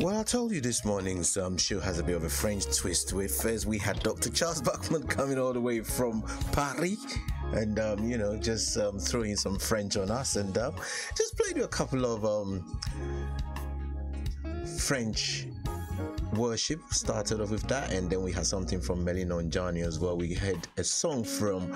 Well, I told you this morning's show has a bit of a French twist. First we had Dr. Charles Bachman coming all the way from Paris, and just throwing some French on us, and just played you a couple of French worship. Started off with that, and then we had something from Melina Onjani as well. We had a song from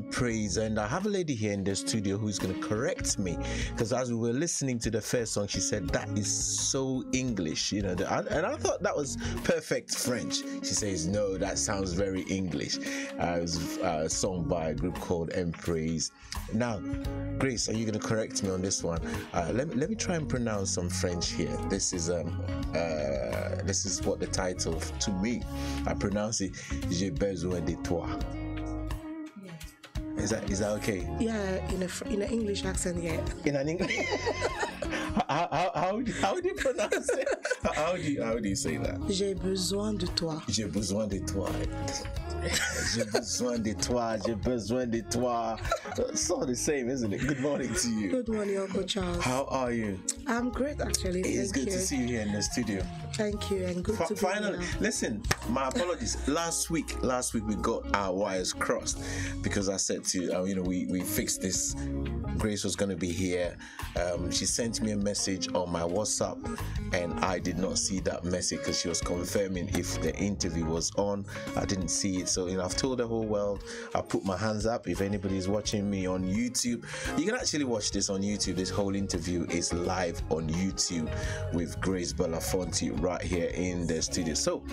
Praise, and I have a lady here in the studio who's going to correct me, because as we were listening to the first song, she said that is so English, and I thought that was perfect French. She says no, that sounds very English. It was a song by a group called Praise. Now, Grace, are you going to correct me on this one? Let me try and pronounce some French here. This is what the title, to me, I pronounce it, J'ai besoin de toi. Is that okay? Yeah, in an English accent, yeah. In an English. How do you pronounce it? How do you say that? J'ai besoin de toi. J'ai besoin de toi. J'ai besoin de toi. J'ai besoin de toi. It's all the same, isn't it? Good morning to you. Good morning, Uncle Charles. How are you? I'm great, actually. It's good to see you here in the studio. Thank you, and good to be finally here. Listen, my apologies. Last week we got our wires crossed, because I said to you, we fixed this. Grace was going to be here. She sent me a message on my WhatsApp, and I did not see that message because she was confirming if the interview was on. I didn't see it, so I've told the whole world. I put my hands up. If anybody's watching me on YouTube, you can actually watch this on YouTube. This whole interview is live on YouTube with Grace Balafonte right here in the studio. So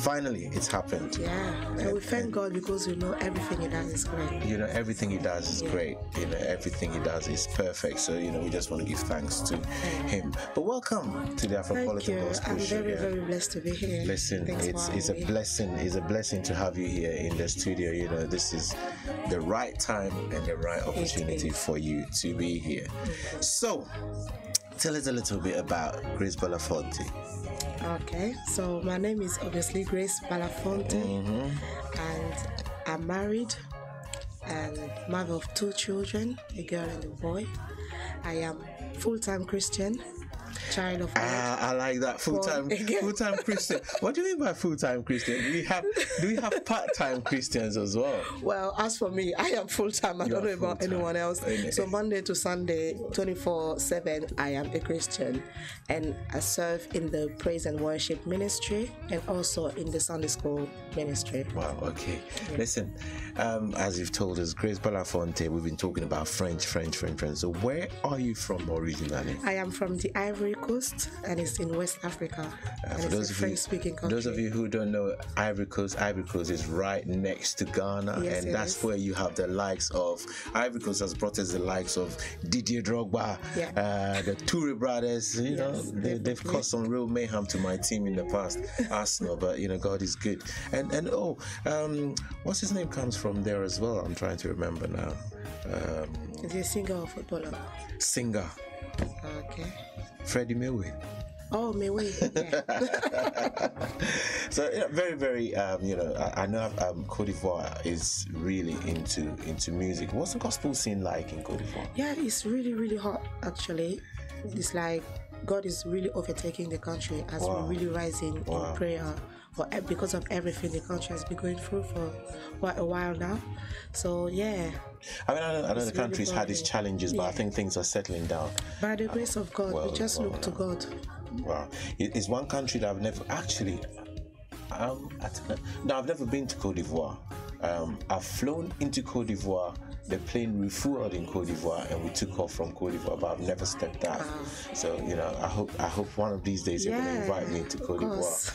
finally, it's happened. Yeah, and we thank God, because everything He does is great. Everything He does is great. Everything He does is perfect. So we just want to give thanks to Him. But welcome to the Afropolitan Gospel Show. I'm very, very blessed to be here. Listen, it's a blessing. It's a blessing to have you here in the studio. This is the right time and the right opportunity for you to be here. So, tell us a little bit about Grace Balafonte. Okay, so my name is obviously Grace Balafonte, and I'm married and mother of 2 children, a girl and a boy. I am full-time Christian, child of God. I like that, full-time Christian. What do you mean by full-time Christian? Do we have part-time Christians as well? Well, as for me, I am full-time. I don't know about anyone else. So Monday to Sunday, 24/7, I am a Christian, and I serve in the praise and worship ministry, and also in the Sunday school ministry. Wow. Okay. Yeah. Listen, as you've told us, Grace Balafonte, we've been talking about French. So where are you from originally? I am from the Ivory Coast, and it's in West Africa. And it's a French-speaking country. Those of you who don't know Ivory Coast is right next to Ghana, yes, and that's where you have the likes of Ivory Coast has brought us the likes of Didier Drogba, the Toure brothers. They've caused some real mayhem to my team in the past, Arsenal. But God is good. And what's his name comes from there as well. I'm trying to remember now. Is he a singer or footballer? Singer. Okay. Freddie Mercury. Oh, Mercury. Yeah. So very, very. I know Côte d'Ivoire is really into music. What's the gospel scene like in Côte d'Ivoire? Yeah, it's really, really hot. Actually, it's like God is really overtaking the country as we're really rising in prayer. Because of everything the country has been going through for quite a while now. So yeah. I know the country's had its challenges, but I think things are settling down. By the grace of God, we just look to God. Wow. It's one country that I've never actually. I've never been to Côte d'Ivoire. I've flown into Côte d'Ivoire. The plane refueled in Côte d'Ivoire, and we took off from Côte d'Ivoire, but I've never stepped out. So I hope one of these days you're going to invite me to Côte d'Ivoire.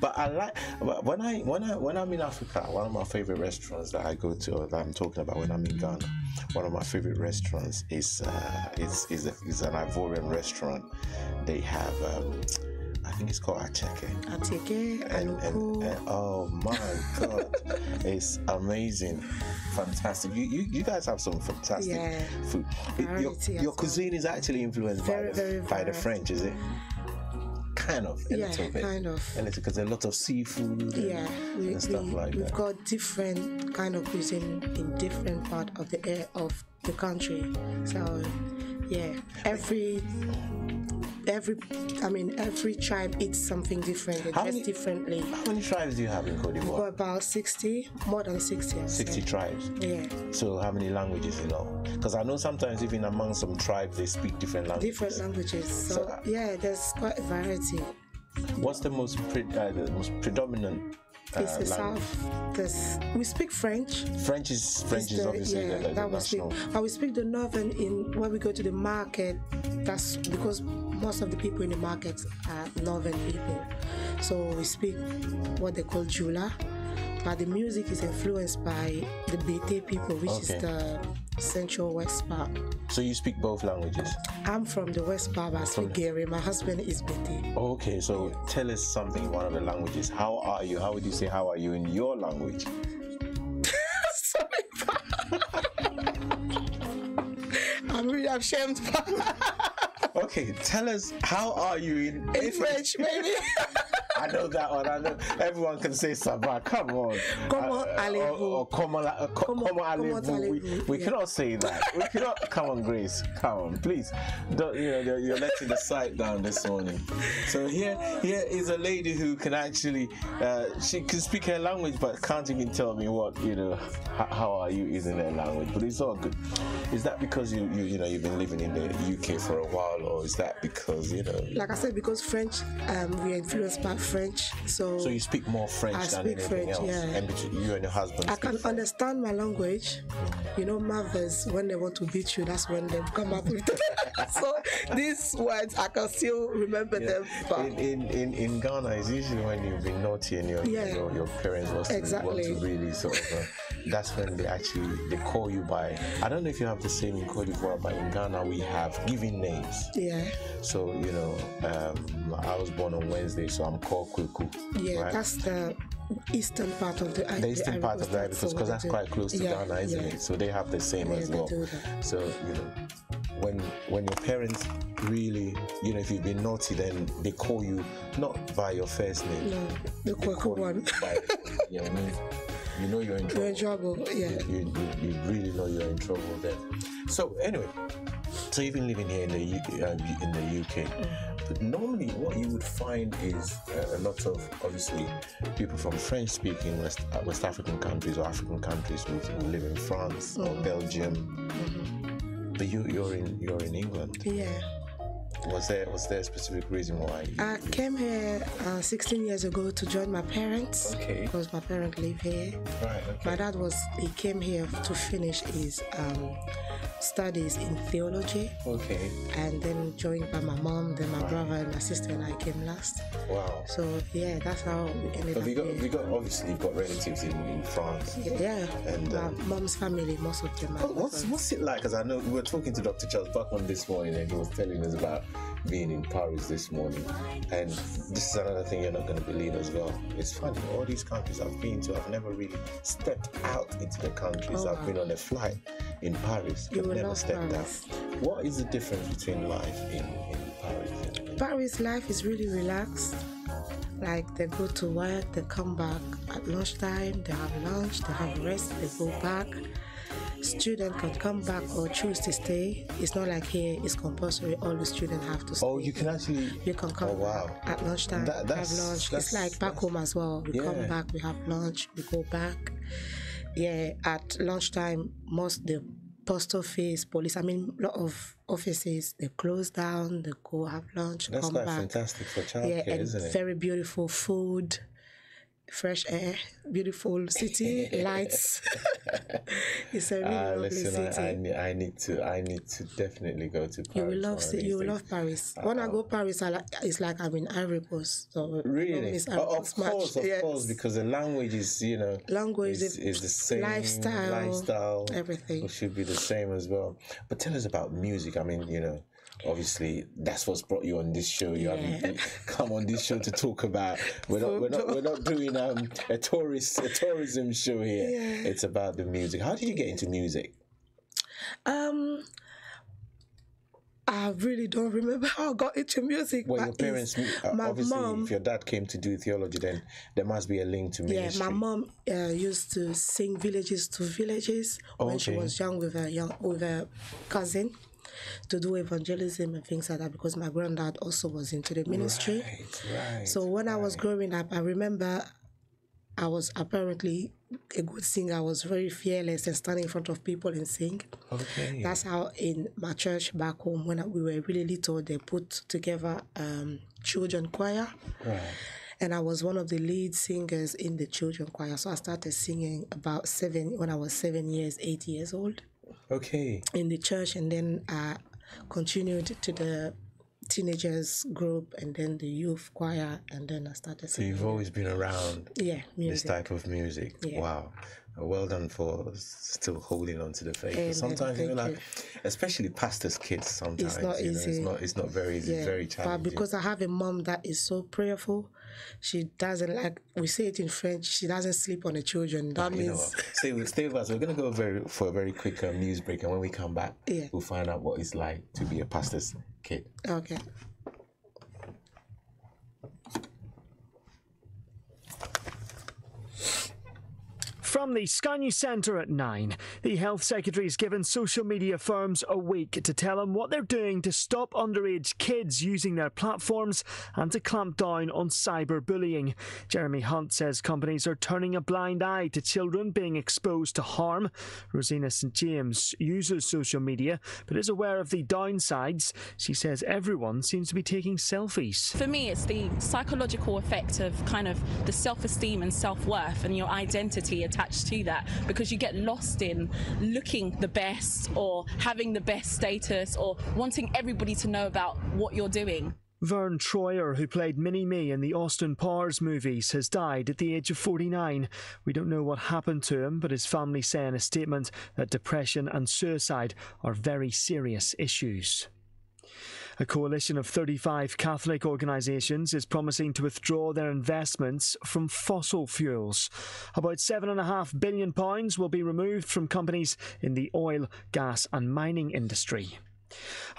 But I like when I'm in Africa. One of my favorite restaurants that I go to, or that I'm talking about when I'm in Ghana, one of my favorite restaurants is an Ivorian restaurant. They have. I think it's called Acheke. And oh my God, it's amazing, fantastic. You guys have some fantastic food. Your cuisine is actually influenced by the French, is it? Kind of, a little bit. Kind of. A little, because there's a lot of seafood and stuff like that. We've got different kind of cuisine in different part of the country. So, every every tribe eats something different. They dress differently. How many tribes do you have in Cote We've d'Ivoire? got about 60, more than 60. 60 tribes. Yeah. So how many languages you know? Because I know sometimes even among some tribes they speak different languages. Different languages. So yeah, there's quite a variety. What's the most predominant It's the south. We speak French. French is obviously the national. But we speak the northern when we go to the market. That's because most of the people in the market are northern people. So we speak what they call Jula. But the music is influenced by the Bete people, which is the central west part. So you speak both languages? I'm from the west part, but I speak Gary. My husband is Bete. Oh, okay, so tell us something in one of the languages. How are you? How would you say how are you in your language? Sorry, I'm really ashamed. Okay, tell us how are you in French, maybe. I know that one. I know everyone can say Sava. Come on. Comment allez-vous? Comment allez-vous? We cannot say that. We cannot. Come on, Grace. Come on, please. Don't, you're letting the site down this morning. So here is a lady who can actually, she can speak her language, but can't even tell me what how are you is in her language. But it's all good. Is that because you've been living in the UK for a while, or is that because Like I said, because French, we are influenced by French, so you speak more French than anything else. Yeah. And between you and your husband, I can understand my language. Mothers, when they want to beat you, that's when they come up with it. So these words, I can still remember them. But in Ghana, it's usually when you've been naughty and your parents want to really sort of. That's when they call you by. I don't know if you have the same in Cote d'Ivoire, but in Ghana we have given names. Yeah. So I was born on Wednesday, so I'm called Kweku. Yeah, right? That's the eastern part of the eastern part of the Ivory Coast, because that's quite close to Ghana, isn't it? So they have the same as well. So when your parents really, if you've been naughty, then they call you not by your first name. No, the Kweku one. You know you're in trouble. You're in trouble, yeah. You really know you're in trouble then. So anyway, so you've been living here in the UK. But normally what you would find is a lot of, obviously, people from French-speaking West African countries or African countries who live in France or Belgium. But you're in England. Yeah. Was there a specific reason why? I came here 16 years ago to join my parents. Okay. Because my parents live here. Right. Okay. My dad came here to finish his studies in theology. Okay. And then joined by my mom, then my brother and my sister, and I came last. Wow. So yeah, that's how we ended up here. You've got relatives in France. Yeah. And my mom's family, most of them. What's it like? Because I know we were talking to Dr. Charles Buckman this morning, and he was telling us about being in Paris this morning. And this is another thing you're not going to believe as well. It's funny, all these countries I've been to, I've never really stepped out into the countries. I've been on a flight in Paris, but never stepped out. What is the difference between life in Paris? Paris life is really relaxed. Like they go to work, they come back at lunchtime, they have lunch, they have rest, they go back. Students can come back or choose to stay. It's not like here it's compulsory, all the students have to stay. Oh, you can come at lunchtime, have lunch. It's like back home as well. We come back, we have lunch, we go back. Yeah, at lunchtime, the post office, police, a lot of offices, they close down, they go have lunch, That's come back. That's quite fantastic for childcare, isn't it? Very beautiful food, fresh air, beautiful city, lights. It's a really lovely city. I need to definitely go to Paris. You will love Paris. When I go Paris, it's like I'm in Ivory Coast. So really? Of course, because the language is, language is the same. Lifestyle, everything. It should be the same as well. But tell us about music. Obviously, that's what's brought you on this show. You haven't come on this show to talk about. We're not doing a tourism show here. Yeah. It's about the music. How did you get into music? I really don't remember how I got into music. Well, your parents, obviously, if your dad came to do theology, then there must be a link to ministry. Yeah, my mom used to sing villages to villages when she was young with her cousin. to do evangelism and things like that, because my granddad also was into the ministry. So when I was growing up, I remember I was apparently a good singer. I was very fearless and standing in front of people and sing. Okay. That's how in my church back home, when we were really little, they put together children choir. Right. And I was one of the lead singers in the children choir. So I started singing when I was 8 years old. Okay. In the church, and then I continued to the teenagers group and then the youth choir, and then I started singing. So you've always been around this type of music. Yeah. Wow. Well done for still holding on to the faith. Sometimes, especially pastors' kids, sometimes it's not easy. It's not very easy. It's very challenging. But because I have a mom that is so prayerful, she doesn't we say it in French, she doesn't sleep on the children. That means... Stay with us. We're going to go for a very quick news break, and when we come back, we'll find out what it's like to be a pastor's kid. Okay. From the Sky News Centre at 9, the Health Secretary has given social media firms a week to tell them what they're doing to stop underage kids using their platforms and to clamp down on cyberbullying. Jeremy Hunt says companies are turning a blind eye to children being exposed to harm. Rosina St James uses social media but is aware of the downsides. She says everyone seems to be taking selfies. For me, it's the psychological effect of kind of the self-esteem and self-worth and your identity attached to that, because you get lost in looking the best or having the best status or wanting everybody to know about what you're doing. Vern Troyer, who played Mini-Me in the Austin Powers movies, has died at the age of 49. We don't know what happened to him, but his family say in a statement that depression and suicide are very serious issues. A coalition of 35 Catholic organisations is promising to withdraw their investments from fossil fuels. About £7.5 billion will be removed from companies in the oil, gas and mining industry.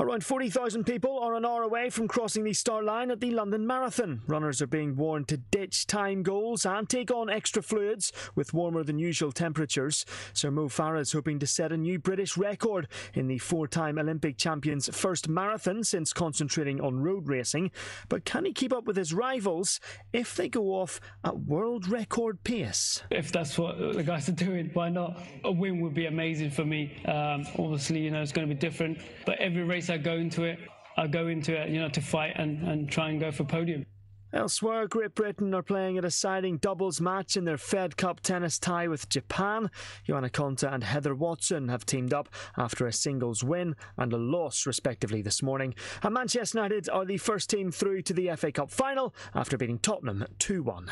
Around 40,000 people are an hour away from crossing the start line at the London Marathon. Runners are being warned to ditch time goals and take on extra fluids with warmer than usual temperatures. Sir Mo Farah is hoping to set a new British record in the four-time Olympic champion's first marathon since concentrating on road racing. But can he keep up with his rivals if they go off at world record pace? If that's what the guys are doing, why not? A win would be amazing for me. Obviously, it's going to be different. But every race I go into it, to fight and try and go for podium. Elsewhere, Great Britain are playing a deciding doubles match in their Fed Cup tennis tie with Japan. Joanna Konta and Heather Watson have teamed up after a singles win and a loss, respectively, this morning. And Manchester United are the first team through to the FA Cup final after beating Tottenham 2-1.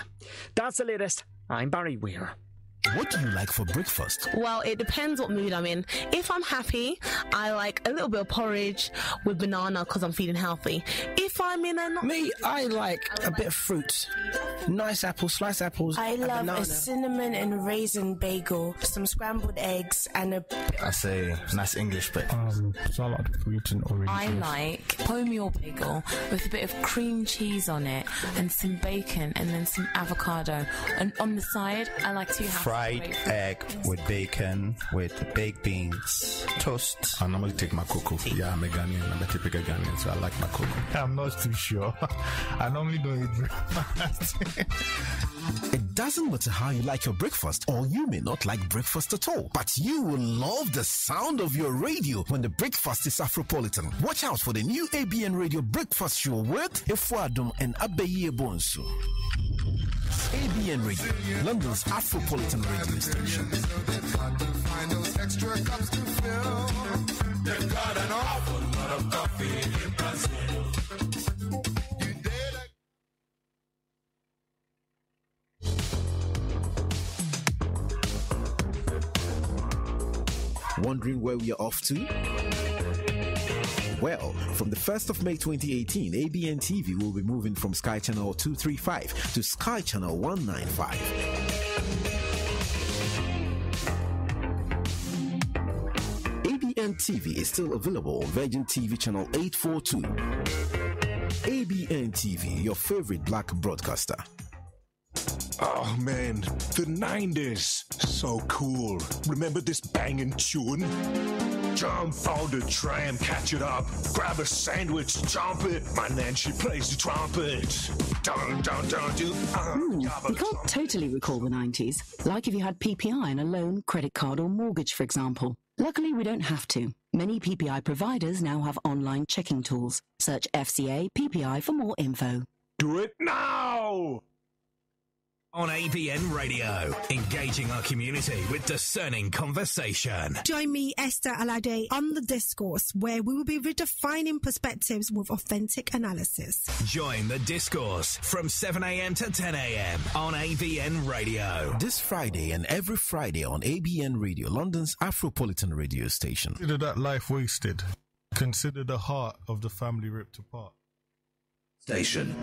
That's the latest. I'm Barry Weir. What do you like for breakfast? Well, it depends what mood I'm in. If I'm happy, I like a little bit of porridge with banana because I'm feeling healthy. If I'm in a... Me, I like a bit of fruit. Nice apples, sliced apples. I love a cinnamon and raisin bagel, some scrambled eggs and a... I say nice English bit. Salad, fruit and orange I like wholemeal bagel with a bit of cream cheese on it and some bacon and then some avocado. And on the side, I like to have fried egg with bacon, with baked beans, toast. I normally take my cocoa. Yeah, I'm a Ghanaian. I'm a typical Ghanaian, so I like my cocoa. I'm not too sure. I normally don't eat breakfast. It doesn't matter how you like your breakfast, or you may not like breakfast at all, but you will love the sound of your radio when the breakfast is Afropolitan. Watch out for the new ABN Radio Breakfast Show with Efuadum and Abeye Bonsu. ABN Radio, London's Afropolitan radio station. Wondering where we are off to? Well, from the 1st of May 2018, ABN TV will be moving from Sky Channel 235 to Sky Channel 195. ABN TV is still available on Virgin TV Channel 842. ABN TV, your favorite black broadcaster. Oh man, the 90s. So cool. Remember this banging tune? Jump on the tram, catch it up. Grab a sandwich, jump it. My nan, she plays the trumpet. Dun, dun, dun, dun. We can't totally recall the 90s, like if you had PPI and a loan, credit card or mortgage, for example. Luckily, we don't have to. Many PPI providers now have online checking tools. Search FCA PPI for more info. Do it now! On ABN Radio, engaging our community with discerning conversation. Join me, Esther Alade, on The Discourse, where we will be redefining perspectives with authentic analysis. Join The Discourse from 7 a.m. to 10 a.m. on ABN Radio. This Friday and every Friday on ABN Radio, London's Afropolitan radio station. Consider that life wasted. Consider the heart of the family ripped apart. Station.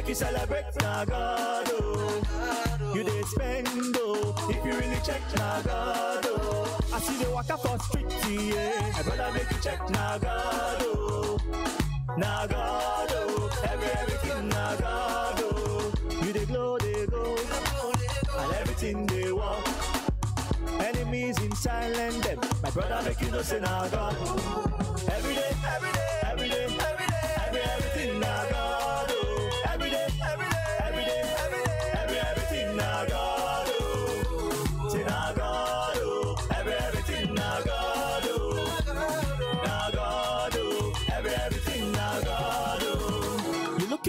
You celebrate Nagado. You did spend if you really check Nagado. I see the walk up for street, yeah. I better make you check Nagado. Nagado, everything Nagado. You they glow, they go, and everything they want. Enemies in silent them. My brother make you know say Nagado. Every day, every day, every day, every day, everything Nagado.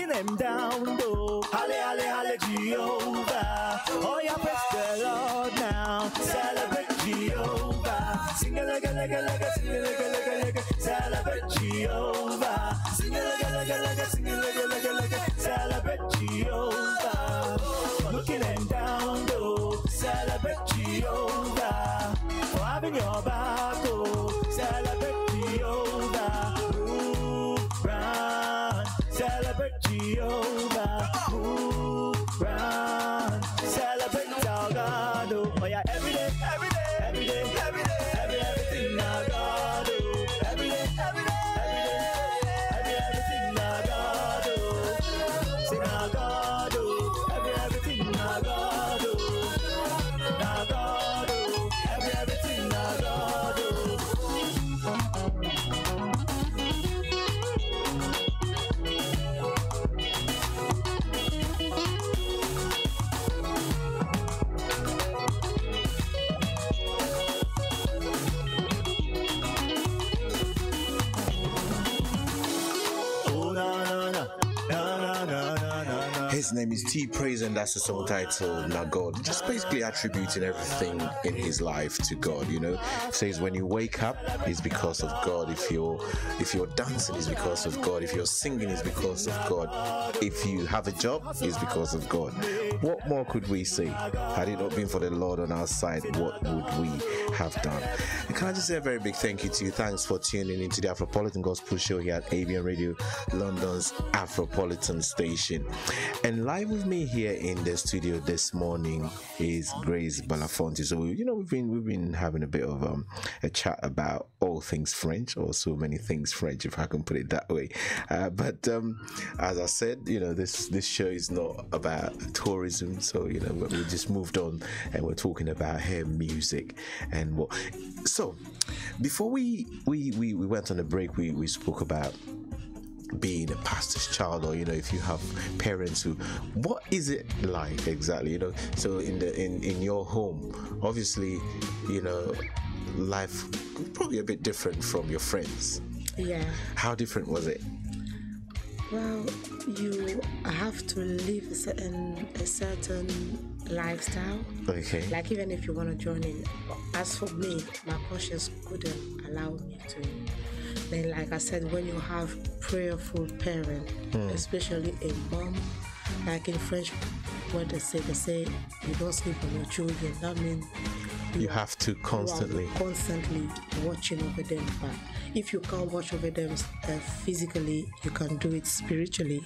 Them down though, halle, halle, halle, Jehovah. Oh, yeah, praise the Lord now. Celebrate Jehovah. Sing a lega, lega, lega, sing a lega, lega, lega. Celebrate Jehovah. Sing a lega, lega, lega, sing a lega, lega, lega. Celebrate Jehovah. Looking them down though, celebrate Jehovah. For having your back, oh, celebrate Jehovah. Move round, celebrate Jehovah, move round, celebrate our God, oh yeah, every day, every day, every day, every day, everything our God, oh, every day, every day, everything our God, oh, sing our God, oh, everything our God, oh, our God, oh, everything our God, oh. His name is T Praise, and that's the song titled Now God. Just basically attributing everything in his life to God, you know. Says when you wake up, it's because of God. If you're dancing, it's because of God. If you're singing, it's because of God. If you have a job, it's because of God. What more could we say? Had it not been for the Lord on our side, what would we have done? And can I just say a very big thank you to you. Thanks for tuning into the Afropolitan Gospel Show here at ABN Radio, London's Afropolitan station. And live with me here in the studio this morning is Grace Balafonte. So you know we've been having a bit of a chat about all things French, or so many things French, if I can put it that way. But as I said, you know this show is not about tourism, so you know we just moved on and we're talking about her music and what. So before we went on a break, we spoke about being a pastor's child, or you know, if you have parents who, what is it like exactly, you know? So in your home, obviously, you know, life probably a bit different from your friends. Yeah. How different was it? Well, you have to live a certain lifestyle. Okay. Like even if you want to join in, as for me, my conscience couldn't allow me to. Then, like I said, when you have prayerful parents, especially a mom, Like in French, what they say you don't sleep on your children. That means you have to constantly watching over them. But if you can't watch over them physically, you can do it spiritually,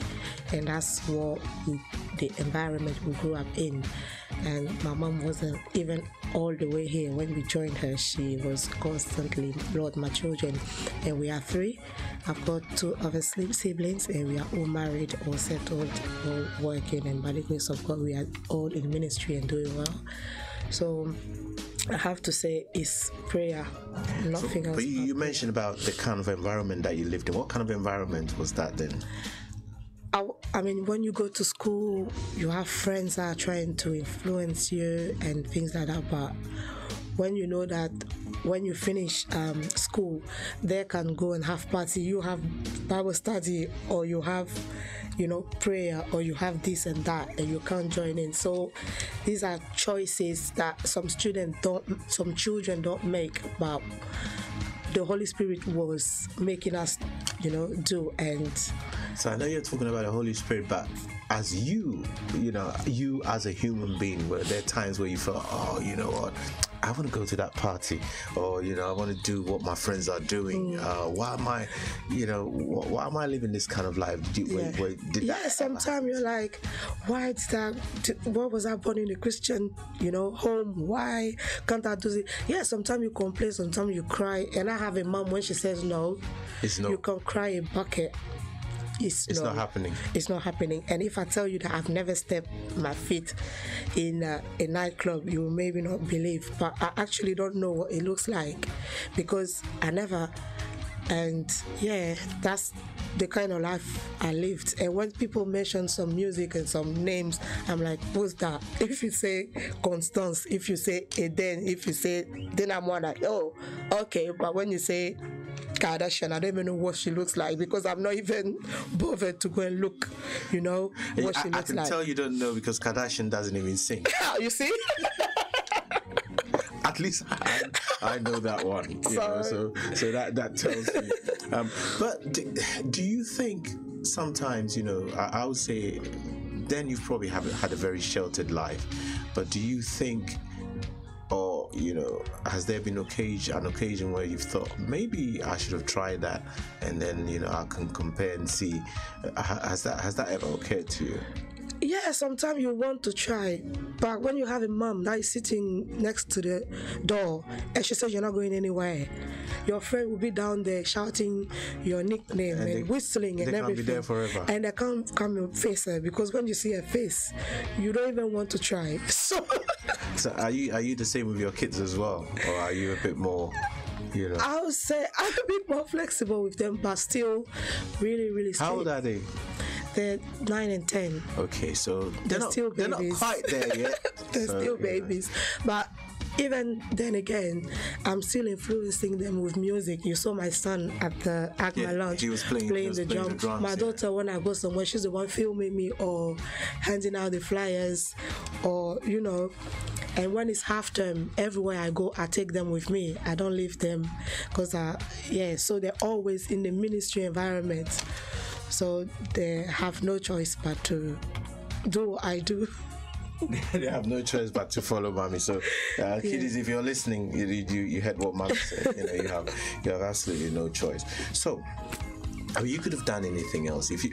and that's what the environment we grew up in. And my mom wasn't even all the way here. When we joined her, she was constantly, Lord, my children, and we are 3. I've got 2 other siblings, and we are all married or settled or working, and by the grace of God, we are all in ministry and doing well. So I have to say it's prayer, nothing else. But you mentioned about the kind of environment that you lived in. What kind of environment was that then? I mean, when you go to school, you have friends that are trying to influence you and things like that. But when you know that when you finish school, they can go and have party, you have Bible study, or you have, prayer, or you have this and that, and you can't join in. So these are choices that some children don't make, but the Holy Spirit was making us, do. And so I know you're talking about the Holy Spirit, but as you as a human being, were there times where you felt, oh, you know what, I want to go to that party, or I want to do what my friends are doing. Why am I living this kind of life? Sometimes you're like, why did that? What was I born in a Christian, home? Why can't I do it? Yeah, sometimes you complain, sometimes you cry, and I have a mom when she says no, you can cry a bucket. It's not happening. It's not happening. And if I tell you that I've never stepped my feet in a nightclub, you will maybe not believe. But I actually don't know what it looks like, because I never. And yeah, that's the kind of life I lived. And when people mention some music and some names, I'm like, what's that? If you say Constance, if you say Eden, if you say, then I'm more like, oh, okay. But when you say Kardashian, I don't even know what she looks like, because I'm not even bothered to go and look, what she looks like. I can tell you don't know, because Kardashian doesn't even sing. You see? At least I know that one. So that tells me. But do you think sometimes, I would say, then you've probably had a very sheltered life. But do you think, or has there been an occasion where you've thought, maybe I should have tried that, and then I can compare and see? Has that ever occurred to you? Yeah, sometimes you want to try, but when you have a mom that is sitting next to the door and she says you're not going anywhere, your friend will be down there shouting your nickname and whistling and everything. They can't be there forever. And they can't come and face her, because when you see her face, you don't even want to try. So are you the same with your kids as well, or are you a bit more? I would say I'm a bit more flexible with them, but still really, really strict. How old are they? They're 9 and 10. Okay, so they're still babies. They're not quite there yet. They're still babies. But even then again, I'm still influencing them with music. You saw my son at my lunch. He was playing the drums. My daughter, when I go somewhere, she's the one filming me or handing out the flyers, or And when it's half term, everywhere I go, I take them with me. I don't leave them, because so they're always in the ministry environment. So they have no choice but to do what I do. They have no choice but to follow mommy. So, kiddies, if you're listening, you heard what mommy said. You have absolutely no choice. So, you could have done anything else. If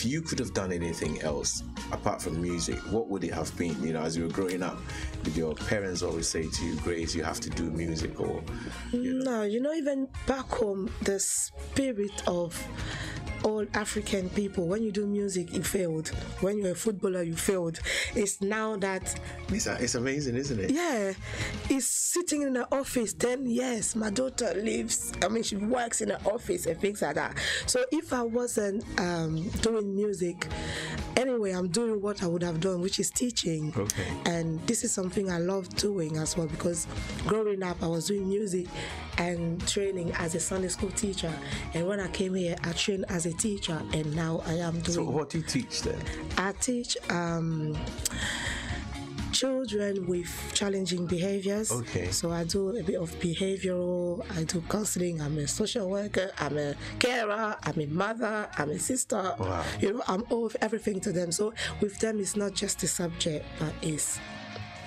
you could have done anything else apart from music, what would it have been? As you were growing up, did your parents always say to you, Grace, you have to do music, or? No, even back home, the spirit of all African people, when you do music, you failed. When you're a footballer, you failed. It's now that it's amazing, isn't it? Yeah, it's sitting in the office 10 years. My daughter she works in the office and things like that. So if I wasn't doing music, anyway, I'm doing what I would have done, which is teaching. Okay. And this is something I love doing as well, because growing up, I was doing music and training as a Sunday school teacher. And when I came here, I trained as a teacher, and now I am doing. So what do you teach then? I teach children with challenging behaviors. Okay. So I do a bit of behavioral, I do counseling, I'm a social worker, I'm a carer, I'm a mother, I'm a sister. Wow. You know, I'm all everything to them. So with them, it's not just the subject, but it's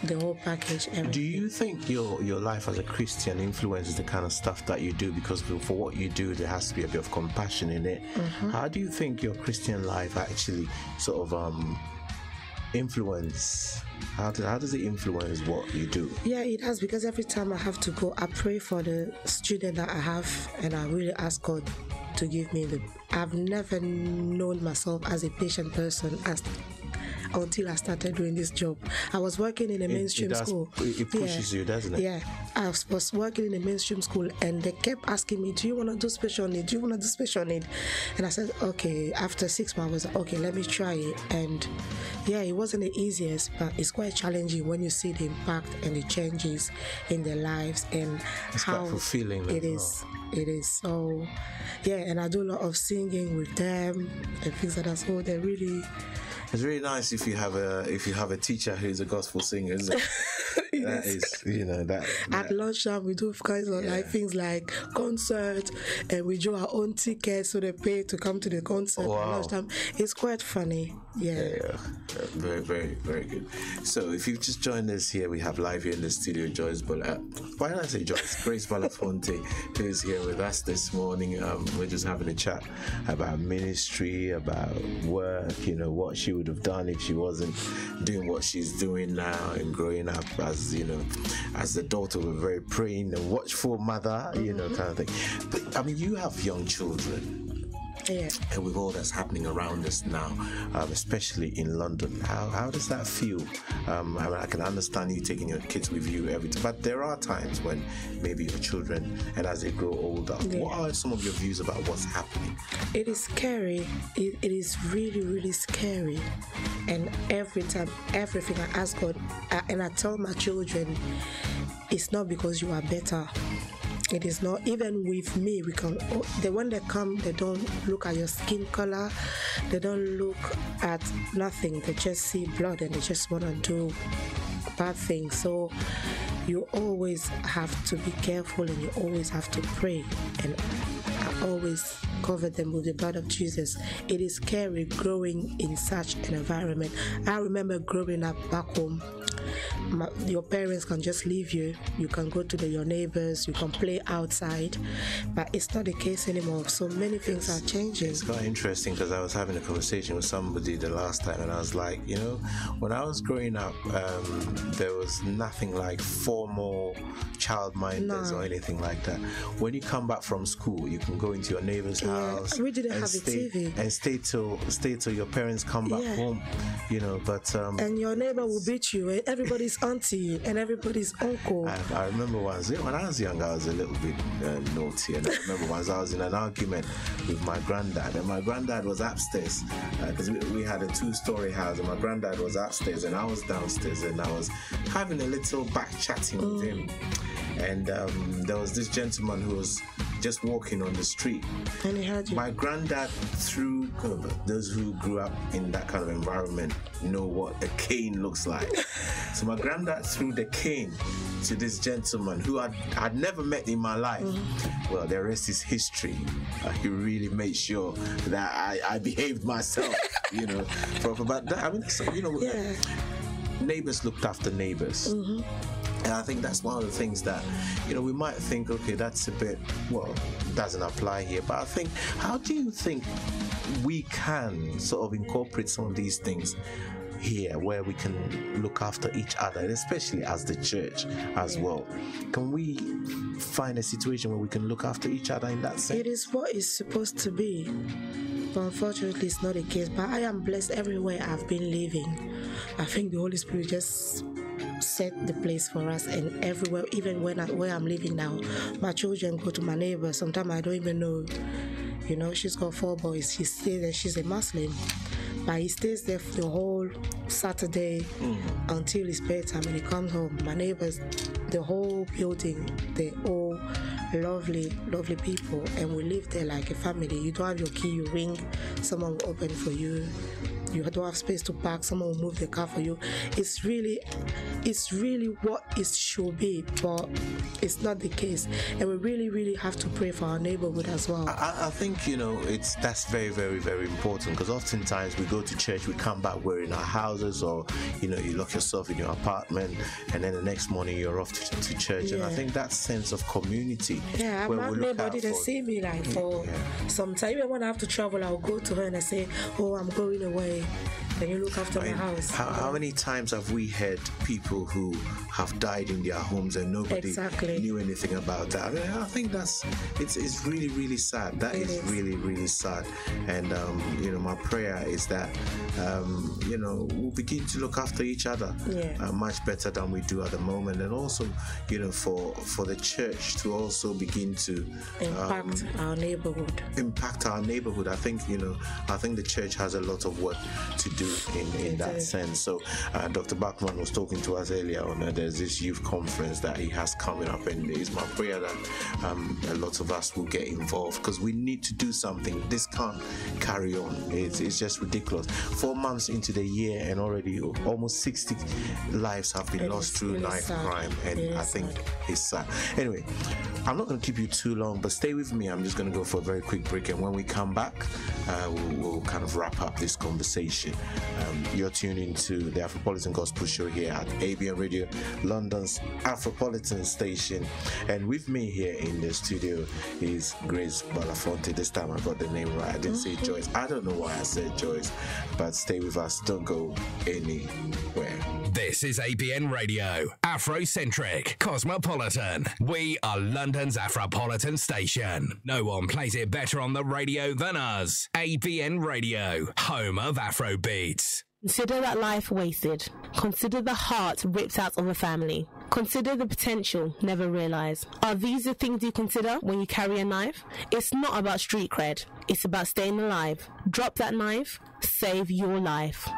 the whole package. Everything. Do you think your life as a Christian influences the kind of stuff that you do? Because for what you do, there has to be a bit of compassion in it. How do you think your Christian life actually sort of influence? How does it influence what you do? Yeah, it has, because every time I have to go, I pray for the student that I have, and I really ask God to give me I've never known myself as a patient person until I started doing this job. I was working in a mainstream school. It pushes you, doesn't it? Yeah. I was working in a mainstream school, and they kept asking me, do you want to do special need? Do you want to do special need? And I said, okay. After 6 months, I was like, okay, let me try it. And yeah, it wasn't the easiest, but it's quite challenging when you see the impact and the changes in their lives, and it's how quite fulfilling. It is. It is. So yeah, and I do a lot of singing with them and things like that. So they're really. It's really nice if you have a teacher who's a gospel singer, isn't it? That is, you know, that. At lunchtime, we do kinds of like things like concerts, and we do our own tickets, so they pay to come to the concert. Wow. At lunchtime. It's quite funny. Yeah. Very, very, very good. So if you've just joined us here, we have live here in the studio Joyce, why did I say Joyce? Grace Balafonte, who is here with us this morning. We're just having a chat about ministry, about work, you know, what she would have done if she wasn't doing what she's doing now, and growing up as, you know, as the daughter of a very praying and watchful mother, you know, kind of thing. But I mean, you have young children. Yeah. And with all that's happening around us now, especially in London, how does that feel? I mean, I can understand you taking your kids with you every time, but there are times when maybe your children, and as they grow older, what are some of your views about what's happening? It is scary. It is really, really scary. And every time, everything I ask God, and I tell my children, it's not because you are better. It is not. Even with me, when they come, they don't look at your skin color, they don't look at nothing, they just see blood and they just want to do bad things. So you always have to be careful, and you always have to pray, and I always cover them with the blood of Jesus. It is scary growing in such an environment. I remember growing up back home. Your parents can just leave you. You can go to your neighbors. You can play outside, but it's not the case anymore. So many things are changing. It's quite interesting, because I was having a conversation with somebody the last time, and I was like, you know, when I was growing up, there was nothing like formal childminders or anything like that. When you come back from school, you can go into your neighbor's house. We didn't have a TV. And stay till your parents come back home. You know, but and your neighbor will beat you. Everybody's auntie and everybody's uncle. I remember once, when I was young, I was a little bit naughty, and I remember once I was in an argument with my granddad, and my granddad was upstairs, because we had a 2-story house, and my granddad was upstairs and I was downstairs, and I was having a little back chatting with him, and there was this gentleman who was just walking on the street, and he heard you. My granddad threw, those who grew up in that kind of environment know what a cane looks like. So my granddad threw the cane to this gentleman who I'd never met in my life. Well, the rest is history. He really made sure that I behaved myself, you know. But that, I mean, you know, neighbors looked after neighbors. And I think that's one of the things that, you know, we might think, okay, that's a bit, well, doesn't apply here. But I think, how do you think we can sort of incorporate some of these things here, where we can look after each other, and especially as the church as well? Can we find a situation where we can look after each other in that sense? It is what it's supposed to be, but unfortunately it's not the case. But I am blessed everywhere I've been living. I think the Holy Spirit just set the place for us, and everywhere, even where I'm living now, my children go to my neighbor. Sometimes I don't even know, you know, she's got 4 boys. She stays there, she's a Muslim, but he stays there for the whole Saturday until it's bedtime, and he comes home. My neighbors, the whole building, they all lovely people, and we live there like a family. You don't have your key, you ring, someone will open for you. You don't have space to park, someone will move the car for you. It's really what it should be, but it's not the case. And we really have to pray for our neighborhood as well. I think, that's very, very, very important, because oftentimes we go to church, we come back, we're in our houses, or, you lock yourself in your apartment, and then the next morning you're off to church. And I think that sense of community. Yeah, I have nobody that see me like for some time. Even when I have to travel, I'll go to her and I say, oh, I'm going away. Can you look after my house? How many times have we heard people who have died in their homes and nobody knew anything about that? I mean, I think it's really, really sad. That is really, really sad. And my prayer is that we'll begin to look after each other much better than we do at the moment, and also for the church to also begin to impact our neighborhood. I think the church has a lot of work to do in that sense. So Dr. Bachman was talking to us earlier on. There's this youth conference that he has coming up, and it's my prayer that a lot of us will get involved, because we need to do something. This can't carry on. It's just ridiculous. 4 months into the year and already almost 60 lives have been lost through really knife crime, and I think it's sad. Anyway, I'm not going to keep you too long, but stay with me. I'm just going to go for a very quick break, and when we come back, we'll kind of wrap up this conversation. You're tuning to the Afropolitan Gospel Show here at ABN Radio, London's Afropolitan station, and with me here in the studio is Grace Balafonte. This time I got the name right. I didn't say Joyce. I don't know why I said Joyce, but stay with us. Don't go anywhere. This is ABN Radio, Afrocentric, Cosmopolitan. We are London's Afropolitan station. No one plays it better on the radio than us. ABN Radio, home of Afrobeats. Consider that life wasted. Consider the heart ripped out of a family. Consider the potential never realized. Are these the things you consider when you carry a knife? It's not about street cred. It's about staying alive. Drop that knife. Save your life.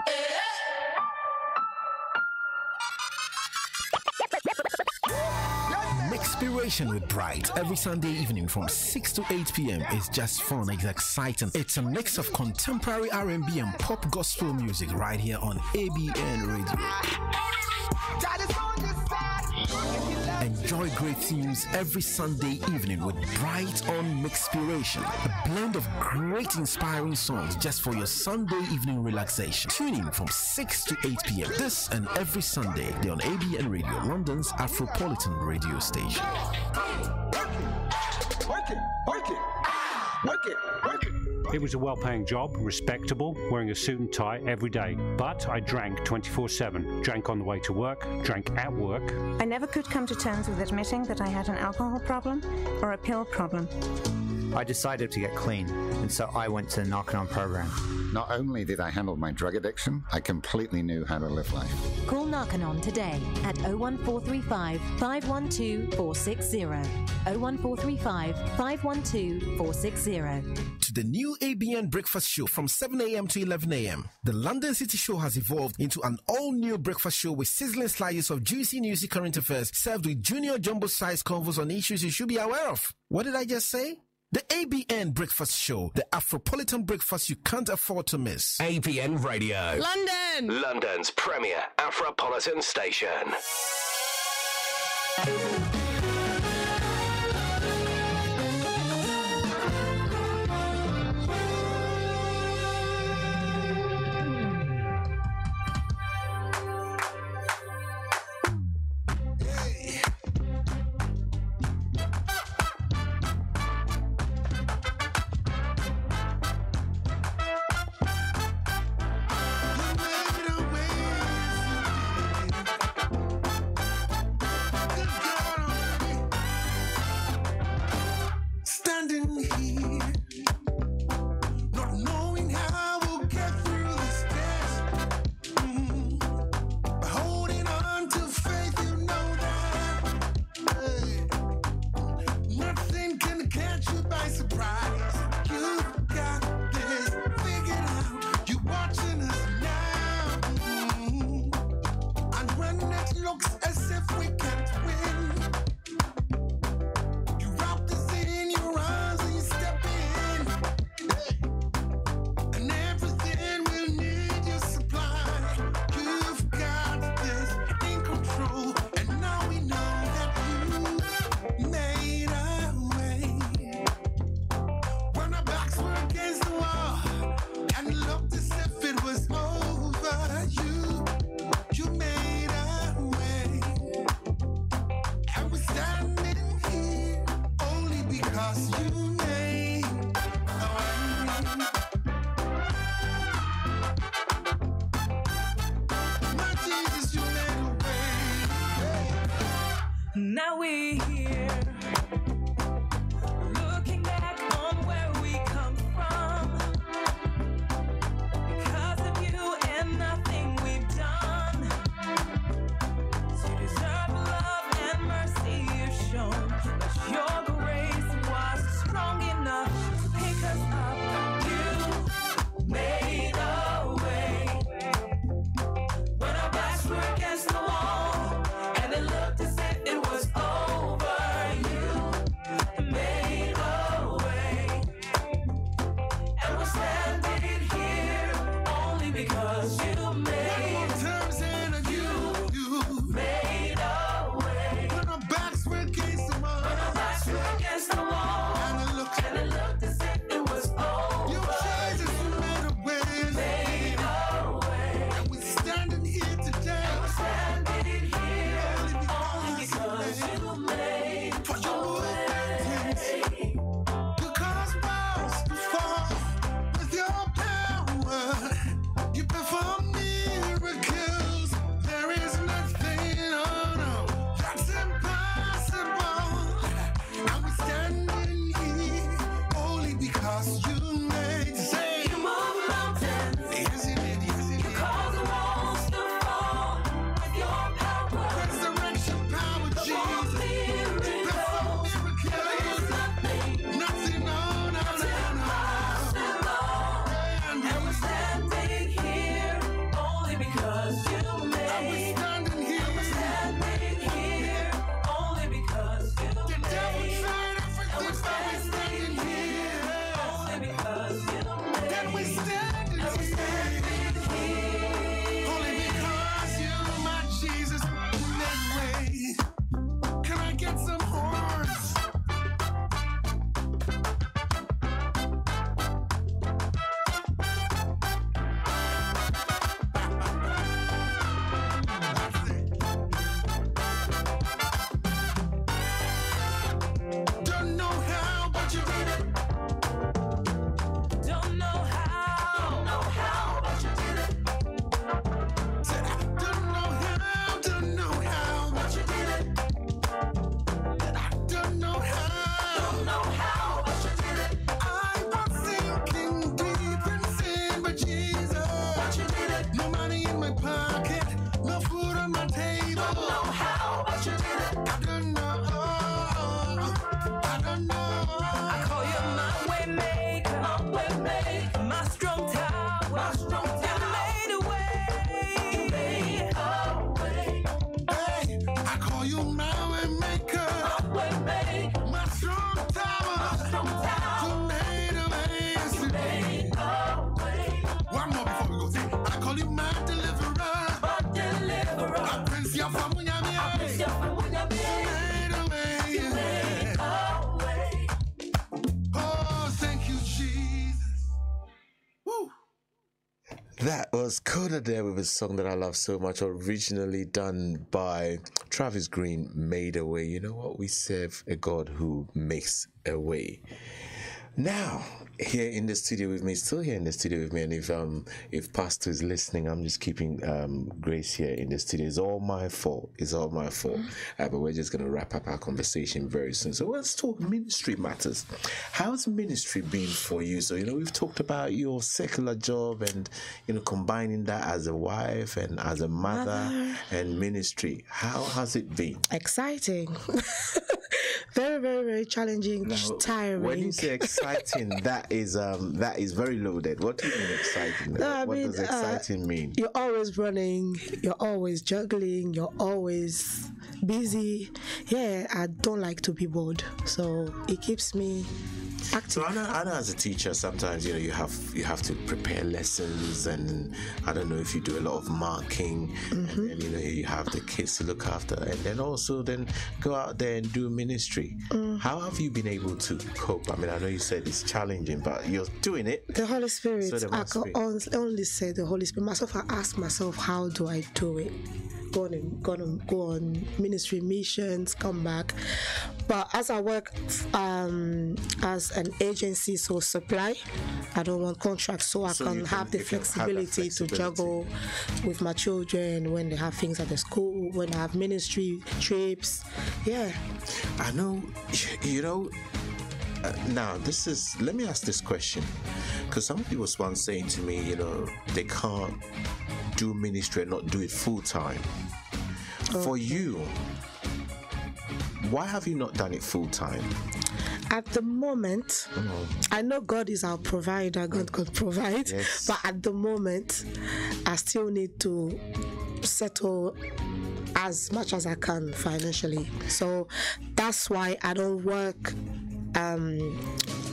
Mixpiration with Bright every Sunday evening from 6 to 8 p.m. is just fun. It's exciting. It's a mix of contemporary R&B and pop gospel music right here on ABN Radio. Enjoy great tunes every Sunday evening with Bright on Mixpiration, a blend of great inspiring songs just for your Sunday evening relaxation. Tune in from 6 to 8 p.m. This and every Sunday, they're on ABN Radio, London's Afropolitan radio station. Work it. It was a well-paying job, respectable, wearing a suit and tie every day. But I drank 24/7. Drank on the way to work, drank at work. I never could come to terms with admitting that I had an alcohol problem or a pill problem. I decided to get clean, and so I went to the Narconon program. Not only did I handle my drug addiction, I completely knew how to live life. Call Narconon today at 01435 512 460. 01435 512 460. To the new ABN breakfast show from 7 a.m. to 11 a.m. The London City Show has evolved into an all-new breakfast show with sizzling slices of juicy newsy current affairs served with junior jumbo-sized convos on issues you should be aware of. What did I just say? The ABN Breakfast Show, the Afropolitan breakfast you can't afford to miss. ABN Radio. London! London's premier Afropolitan station. because you made. One more time, saying you made a way. When our backs were against the wall. When our backs were against the wall. And it looked as if it was over. You Jesus, you made a way. Made a way. And we're standing here today. And we're standing here only because you made for your way. Because walls fall with your power. You perform miracles. There is nothing, oh no, that's impossible. And we're standing here only because you made. Say, you move mountains. Yes, you did. Yes, you did. You cause the walls to fall with your power. Resurrection power, Jesus. You perform miracles. There is nothing, no, no, no. And we're standing here only because you made. And we're standing here. And we're standing here only because you made. The devil tried everything, but we're standing here only because you made. Then we're standing here only because you, my Jesus, made way. Can I get some horns? Don't know how, but you did it. Don't know how, but you did it. Said I don't know how, but you did it. And I don't know how, but you did it. I was sinking deep in sin, but Jesus, but you did it. No money in my pocket, no food on my table. Don't know how, but you did it. I don't know. I call you my way maker, my strong tower. You made a way. Hey, I call you my way maker, my strong tower. You made a way. One more before we go. Say, I call you my deliverer. I praise you for me. You made a way. Oh, thank you, Jesus. Woo. That was Coda there with a song that I love so much, originally done by Travis Green, Made a Way. You know what? We serve a God who makes a way. Now, here in the studio with me, still here in the studio with me, and if Pastor is listening, I'm just keeping Grace here in the studio. It's all my fault. But we're just going to wrap up our conversation very soon. So let's talk ministry matters. How's ministry been for you? So, we've talked about your secular job and, combining that as a wife and as a mother and ministry. How has it been? Exciting. Very, very, very challenging, tiring. When you say exciting, that is very loaded. What do you mean exciting? What does exciting mean? You're always running, you're always juggling, you're always busy. Yeah, I don't like to be bored, so it keeps me active. So I know as a teacher, sometimes you have to prepare lessons, and I don't know if you do a lot of marking, and then you have the kids to look after, and then also go out there and do ministry. How have you been able to cope? I mean, I know you said it's challenging, but you're doing it. The Holy Spirit. So I can only say the Holy Spirit. Myself, I ask myself, how do I do it? Go on ministry missions, come back. But as I work as an agency, so supply, I don't want contracts, so I can have the flexibility to juggle with my children when they have things at the school, when I have ministry trips. Yeah. I know, now let me ask this question, because somebody was once saying to me, they can't do ministry and not do it full time. Okay. For you, why have you not done it full time? At the moment, I know God is our provider, God can provide, yes. But at the moment, I still need to settle as much as I can financially. So that's why I don't work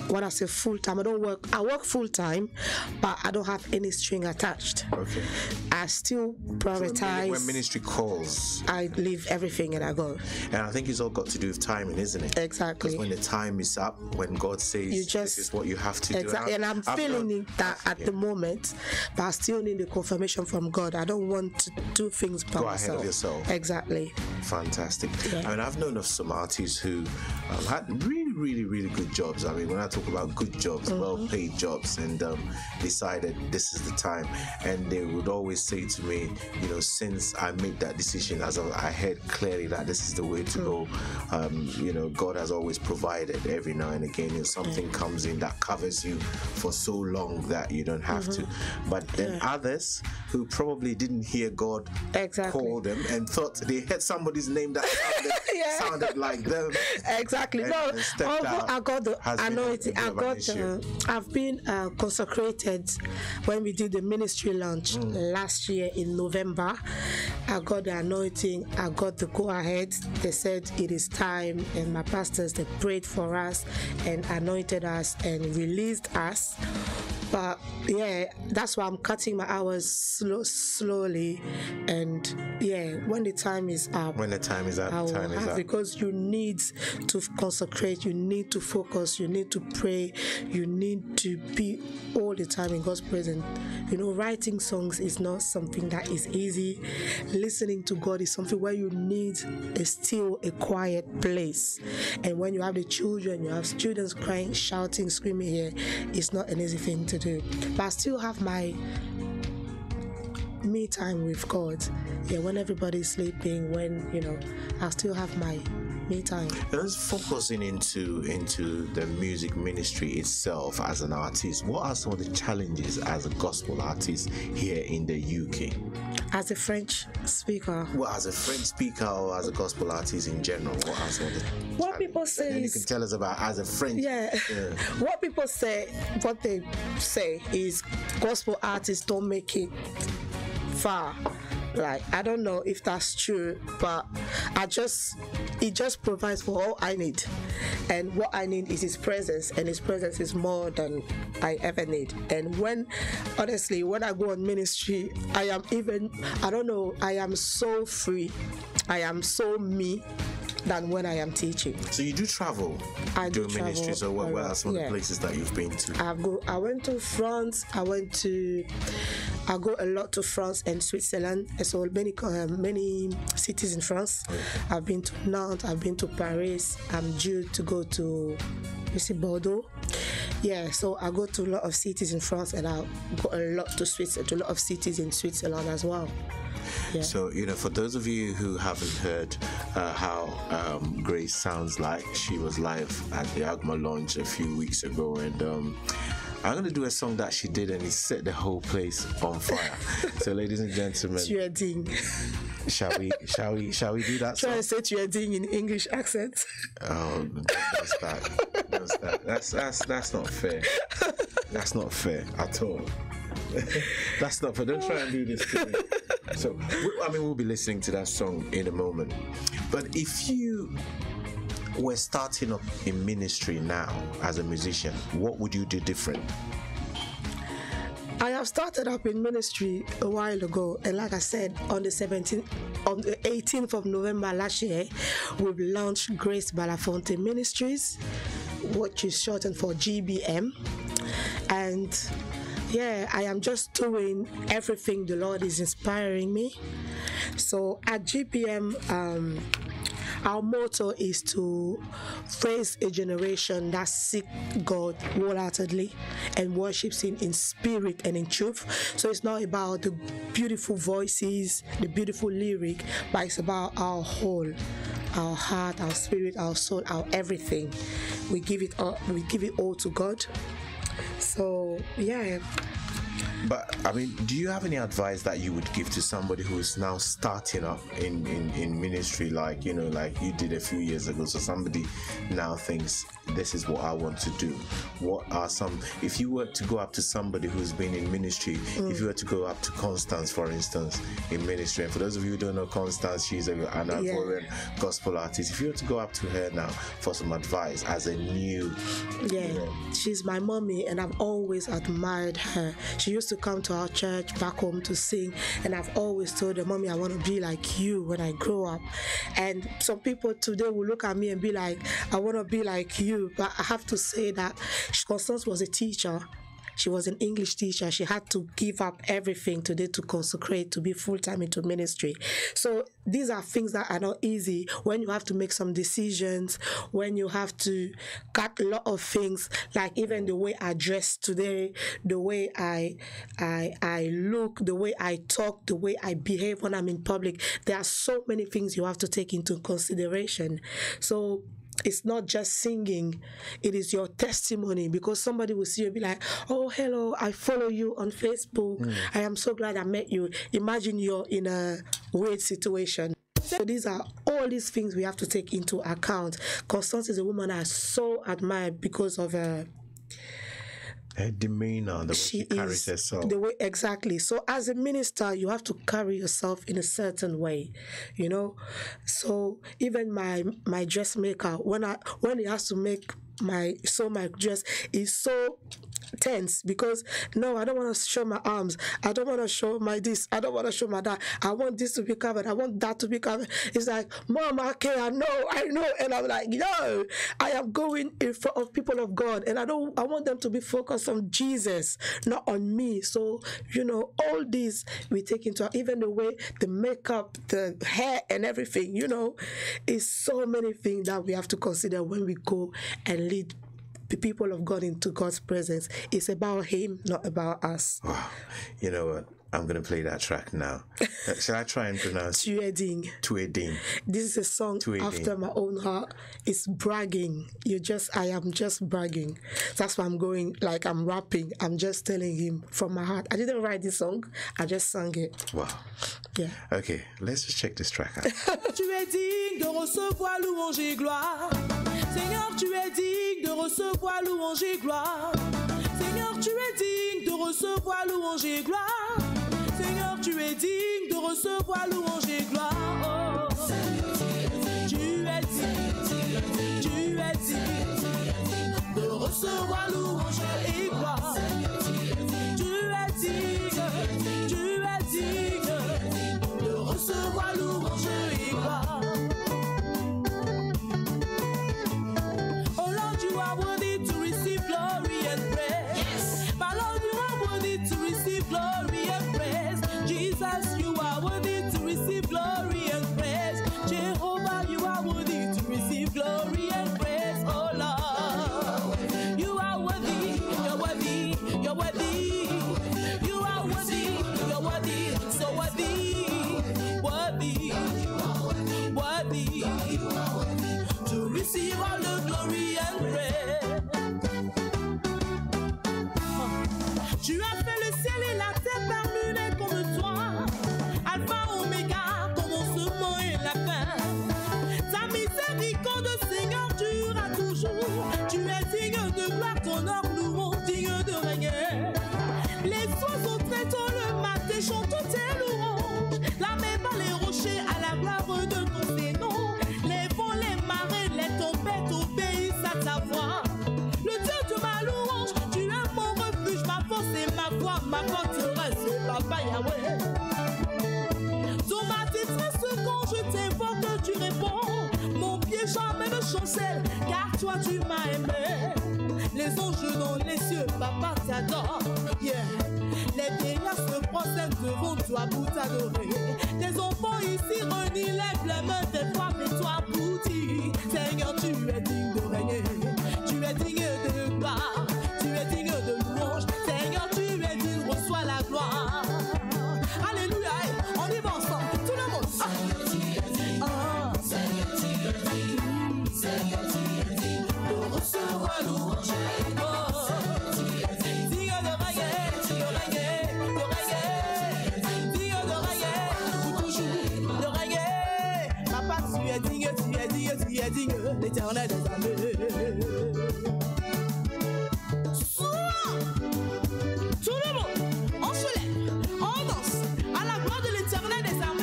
when I say full time, I work full time, but I don't have any string attached. Okay. I still prioritize. So when ministry calls, I leave everything and I go. And I think it's all got to do with timing, isn't it? Exactly. Because when the time is up, when God says this is what you have to do. Exactly. And I'm feeling that at the moment, but I still need the confirmation from God. I don't want to do things by myself. Go ahead of yourself. Exactly. Fantastic. Yeah. I mean, I've known of some artists who had really good jobs. I mean, when I talk about good jobs, well-paid jobs, and decided this is the time, and they would always say to me, you know, since I made that decision, as I heard clearly that this is the way to go, you know, God has always provided every now and again. You know, something comes in that covers you for so long that you don't have to. But then others who probably didn't hear God call them and thought they heard somebody's name that sounded like them. Exactly. Although I got the anointing, I've been consecrated when we did the ministry launch last year in November. I got the anointing, I got the go ahead. They said it is time, and my pastors, they prayed for us and anointed us and released us. But yeah, that's why I'm cutting my hours slowly, and when the time is up, because you need to consecrate, you need to focus, you need to pray, you need to be all the time in God's presence. You know, writing songs is not something that is easy. Listening to God is something where you need a quiet place. And when you have the children, you have students crying, shouting, screaming here, it's not an easy thing to do. But I still have my me time with God. Yeah, when everybody's sleeping, when, you know, I still have my me time. Let's focusing into the music ministry itself as an artist. What are some of the challenges as a gospel artist here in the UK? As a French speaker. Well, as a French speaker or as a gospel artist in general, what are some of the what people say and you can tell us about as a French. What people say, what they say is gospel artists don't make it far. Like, I don't know if that's true, but it just provides for all I need. And what I need is His presence, and His presence is more than I ever need. And honestly, when I go on ministry, I am so free. I am so me than when I am teaching. So you do travel? I do ministry. So what are some of the places that you've been to? I went to France. I go a lot to France and Switzerland. So many cities in France. I've been to Nantes. I've been to Paris. I'm due to go to Bordeaux. Yeah, so I go to a lot of cities in France, and I go a lot to a lot of cities in Switzerland as well. Yeah. So, you know, for those of you who haven't heard how Grace sounds like, she was live at the AGMA launch a few weeks ago, and I'm going to do a song that she did, and it set the whole place on fire. So, ladies and gentlemen, shall we do that song? Try to say Tueding in English accent. Oh, don't start. That's not fair. That's not fair at all. That's not fair. Don't try and do this to me. So, we'll be listening to that song in a moment. But if you were starting up in ministry now as a musician, what would you do different? I have started up in ministry a while ago, and like I said, on the 18th of November last year, we've launched Grace Balafonte Ministries, which is shortened for GBM. And yeah, I am just doing everything the Lord is inspiring me. So at GBM, our motto is to raise a generation that seek God wholeheartedly and worships Him in spirit and in truth. So it's not about the beautiful voices, the beautiful lyric, but it's about our whole, our heart, our spirit, our soul, our everything. We give it all to God. So yeah, But I mean, do you have any advice that you would give to somebody who's now starting up in ministry, like like you did a few years ago? So somebody now thinks, this is what I want to do. What are some, if you were to go up to somebody who's been in ministry, if you were to go up to Constance, for instance, in ministry, and for those of you who don't know Constance, she's an Ivorian gospel artist. If you were to go up to her now for some advice as a new... She's my mommy, and I've always admired her. She used to come to our church back home to sing, and I've always told her, Mommy, I want to be like you when I grow up. And some people today will look at me and be like, I want to be like you. But I have to say that Constance was a teacher. She was an English teacher. She had to give up everything today to consecrate, to be full-time into ministry. So these are things that are not easy when you have to make some decisions, when you have to cut a lot of things, like even the way I dress today, the way I look, the way I talk, the way I behave when I'm in public. There are so many things you have to take into consideration. So it's not just singing, it is your testimony, because somebody will see you and be like, oh, hello, I follow you on Facebook. I am so glad I met you. Imagine you're in a weird situation. So these are all these things we have to take into account. Constance is a woman I so admire because of her demeanor, the way she carries herself. The way, exactly. So as a minister, you have to carry yourself in a certain way, So even my dressmaker, when he has to make my dress is so tense, because no, I don't want to show my arms, I don't want to show my this, I don't want to show my that, I want this to be covered, I want that to be covered. It's like, Mom, okay, I know, and I'm like, no, I am going in front of people of God, and I want them to be focused on Jesus, not on me. So all these we take into, even the way the makeup, the hair, and everything, is so many things that we have to consider when we go and lead the people of God into God's presence. It's about Him, not about us. Wow. You know what? I'm going to play that track now. Shall I try and pronounce Tueding. This is a song after my own heart. It's bragging. I am just bragging. That's why I'm going, like I'm rapping. I'm just telling Him from my heart. I didn't write this song. I just sang it. Wow. Yeah. Okay, let's just check this track out. Tu es digne de recevoir louange et gloire. Seigneur, tu es digne de recevoir louange et gloire. Seigneur, tu es digne de recevoir louange et gloire. Seigneur, tu es digne de recevoir louange et gloire. Oh. Tu es digne de recevoir louange et gloire. Tu es digne de recevoir louange et gloire. Oh Lord, you are worthy to receive glory and praise. Yes. My Lord, you are worthy to receive glory and praise. Jesus, you are worthy to receive glory and praise. Jehovah, you are worthy to receive glory and praise. Oh Lord, you are worthy, you're worthy, you're worthy. You are worthy, you're worthy, so worthy, worthy, worthy to receive all the glory and praise. Tu as fait le ciel et la terre par l'une comme toi, Alpha, Oméga, commencement et la fin. Ta miséricorde, Seigneur, durera toujours. Tu es digne de gloire, ton or louange, digne de régner. Les oiseaux traitons le matin, chantent tes louanges. La mer par les rochers à la gloire de ton prénom. Les vents, les marées, les tempêtes obéissent à ta voix. Le Dieu de ma louange, tu es mon refuge, ma force et ma voix, ma forteresse, Papa Yahweh. Dans ma détresse, quand je t'invoque, tu réponds. Mon pied jamais ne chancelle, car toi tu m'as aimé. Les anges dans les cieux, Papa t'adore. Yeah. Les vieillards se prosternent devant toi pour t'adorer. Tes enfants ici renient les mains, tes femmes et toi pour dire, Seigneur, tu es digne de régner. Tu es digne de gloire. Tu es digne de louange. Seigneur, tu es digne, reçois la gloire. Alléluia. On y va ensemble. Tout le monde. Seigneur, tu es digne de recevoir louange. Digne de régner, digne l'Éternel des armées. Tout le monde, on se lève, on danse à la gloire de l'Éternel des armées.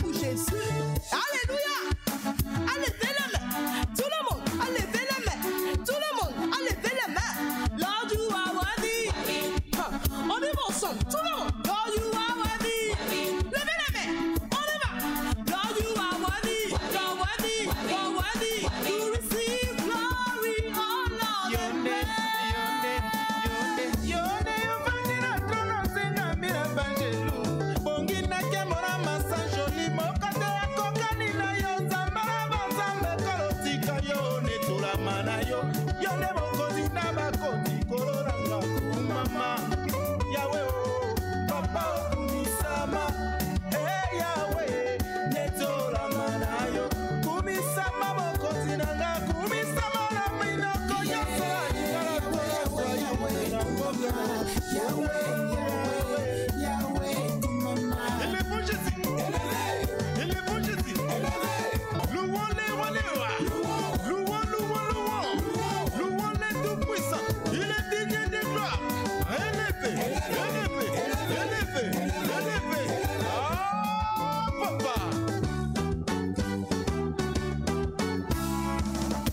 Bouger. Alléluia. Allez, levez les mains. Tout le monde, allez, levez les mains. Tout le monde, allez, levez les mains. Lord, you are worthy. On y va ensemble. Tout le monde. Lord, you are worthy. Levez les mains. On y va. Lord, you are worthy. You're worthy. You're worthy. You receive glory, honor, and praise.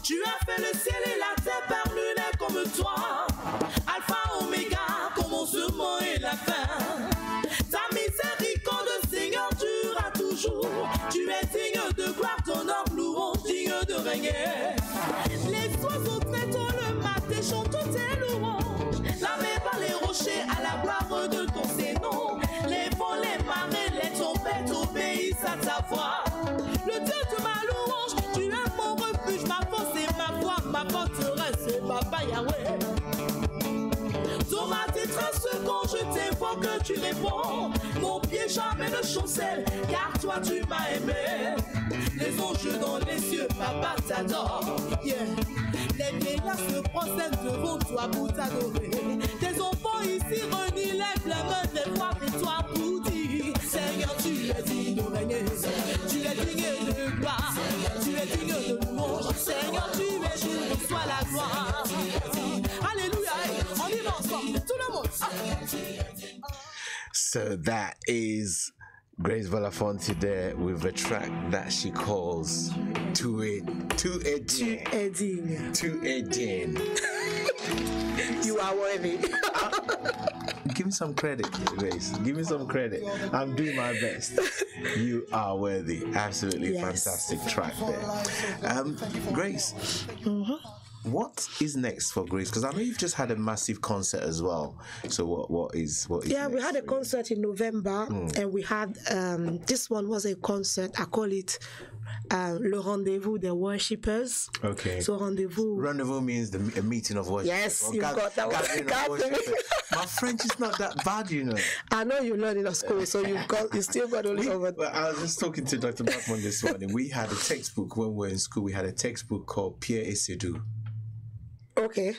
Tu as fait le ciel et la terre par lunettes comme toi, Alpha, Oméga, commencement et la fin. Ta miséricorde, Seigneur, durera toujours. Tu es digne de gloire, ton nom louange, digne de régner. Les oiseaux très tôt le matin chantent tes louanges. La mer par les rochers à la gloire de ton Sénon. Les vents, les marées, les tempêtes obéissent à ta voix. Le Dieu de ma louange, tu es mon refuge, ma force et ma foi, ma forteresse, Papa Yahweh. Dans ma détresse, quand je t'invoque, tu réponds. Mon pied jamais ne chancelle, car toi tu m'as aimé. Les anges dans les cieux, Papa t'adore. Yeah. Les vieillards se procèdent devant toi pour t'adorer. Tes enfants ici renient les mains des gloires et toi pour dire Seigneur, tu es digne de régner. Tu es digne de gloire. Tu es digne de louange. Seigneur, tu es digne, reçois la gloire. Alléluia. On y va ensemble. Tout le monde. So that is Grace Balafonte there with a track that she calls To Edin. You are worthy. Give me some credit, Grace. Give me some credit. I'm doing my best. You are worthy. Absolutely fantastic track there. Grace, what is next for Grace? Because I know you've just had a massive concert as well. So what is Yeah, next we had a concert in November, and we had this one was a concert. I call it Le Rendezvous des Worshippers. Okay. So rendezvous means a meeting of worship. Yes, you got that one. My French is not that bad, you know. I know you learned it at school, so you still got only over. Well, I was just talking to Dr. Bachman this morning. We had a textbook when we were in school. We had a textbook called Pierre et Sédou. Okay.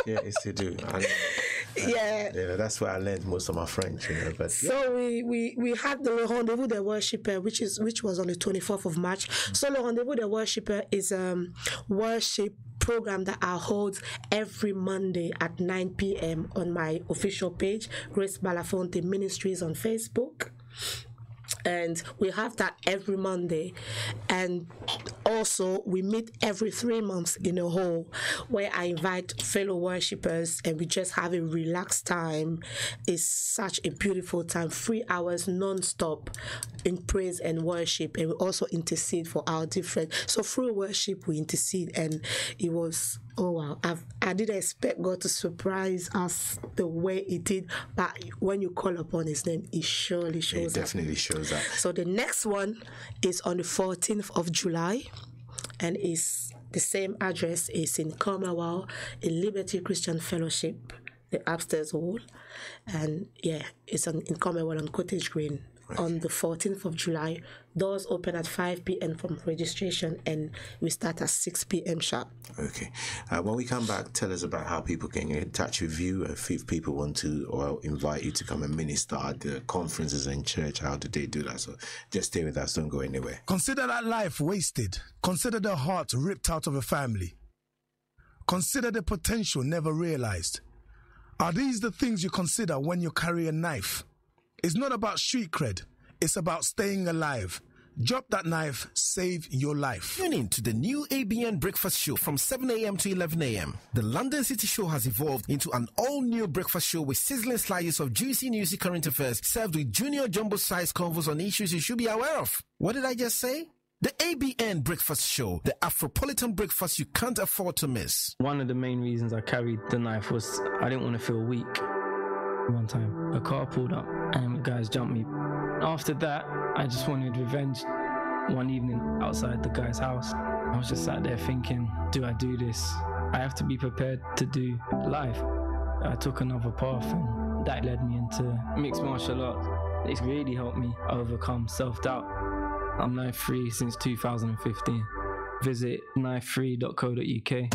Yeah, it's to do. Yeah, that's where I learned most of my French. You know, but so we had the Le Rendezvous des Worshippers, which was on the 24th of March. So Le Rendezvous des Worshippers is worship program that I hold every Monday at 9 p.m. on my official page, Grace Balafonte Ministries on Facebook. And we have that every Monday. And also we meet every 3 months in a hall where I invite fellow worshippers and we just have a relaxed time. It's such a beautiful time, 3 hours non-stop in praise and worship. And we also intercede for our different. So through worship we intercede, and it was, oh wow, I didn't expect God to surprise us the way He did, but when you call upon His name, He surely shows up. It definitely shows up. So the next one is on the 14th of July, and is the same address. Is in Commonwealth, in Liberty Christian Fellowship, the upstairs hall, and yeah, it's in Commonwealth on Cottage Green. on the 14th of July. Doors open at 5 p.m. from registration, and we start at 6 p.m. sharp. Okay. When we come back, tell us about how people can get in touch with you. If people want to or invite you to come and minister at the conferences in church, how do they do that? So just stay with us. Don't go anywhere. Consider that life wasted. Consider the heart ripped out of a family. Consider the potential never realized. Are these the things you consider when you carry a knife? It's not about street cred. It's about staying alive. Drop that knife, save your life. Tune in to the new ABN Breakfast Show from 7 a.m. to 11 a.m. The London City Show has evolved into an all-new breakfast show with sizzling slices of juicy newsy current affairs served with junior jumbo-sized convos on issues you should be aware of. What did I just say? The ABN Breakfast Show, the Afropolitan breakfast you can't afford to miss. One of the main reasons I carried the knife was I didn't want to feel weak. One time, a car pulled up and the guys jumped me. After that, I just wanted revenge. One evening outside the guy's house, I was just sat there thinking, do I do this? I have to be prepared to do life. I took another path, and that led me into mixed martial arts. It's really helped me overcome self-doubt. I'm knife free since 2015. Visit knifefree.co.uk.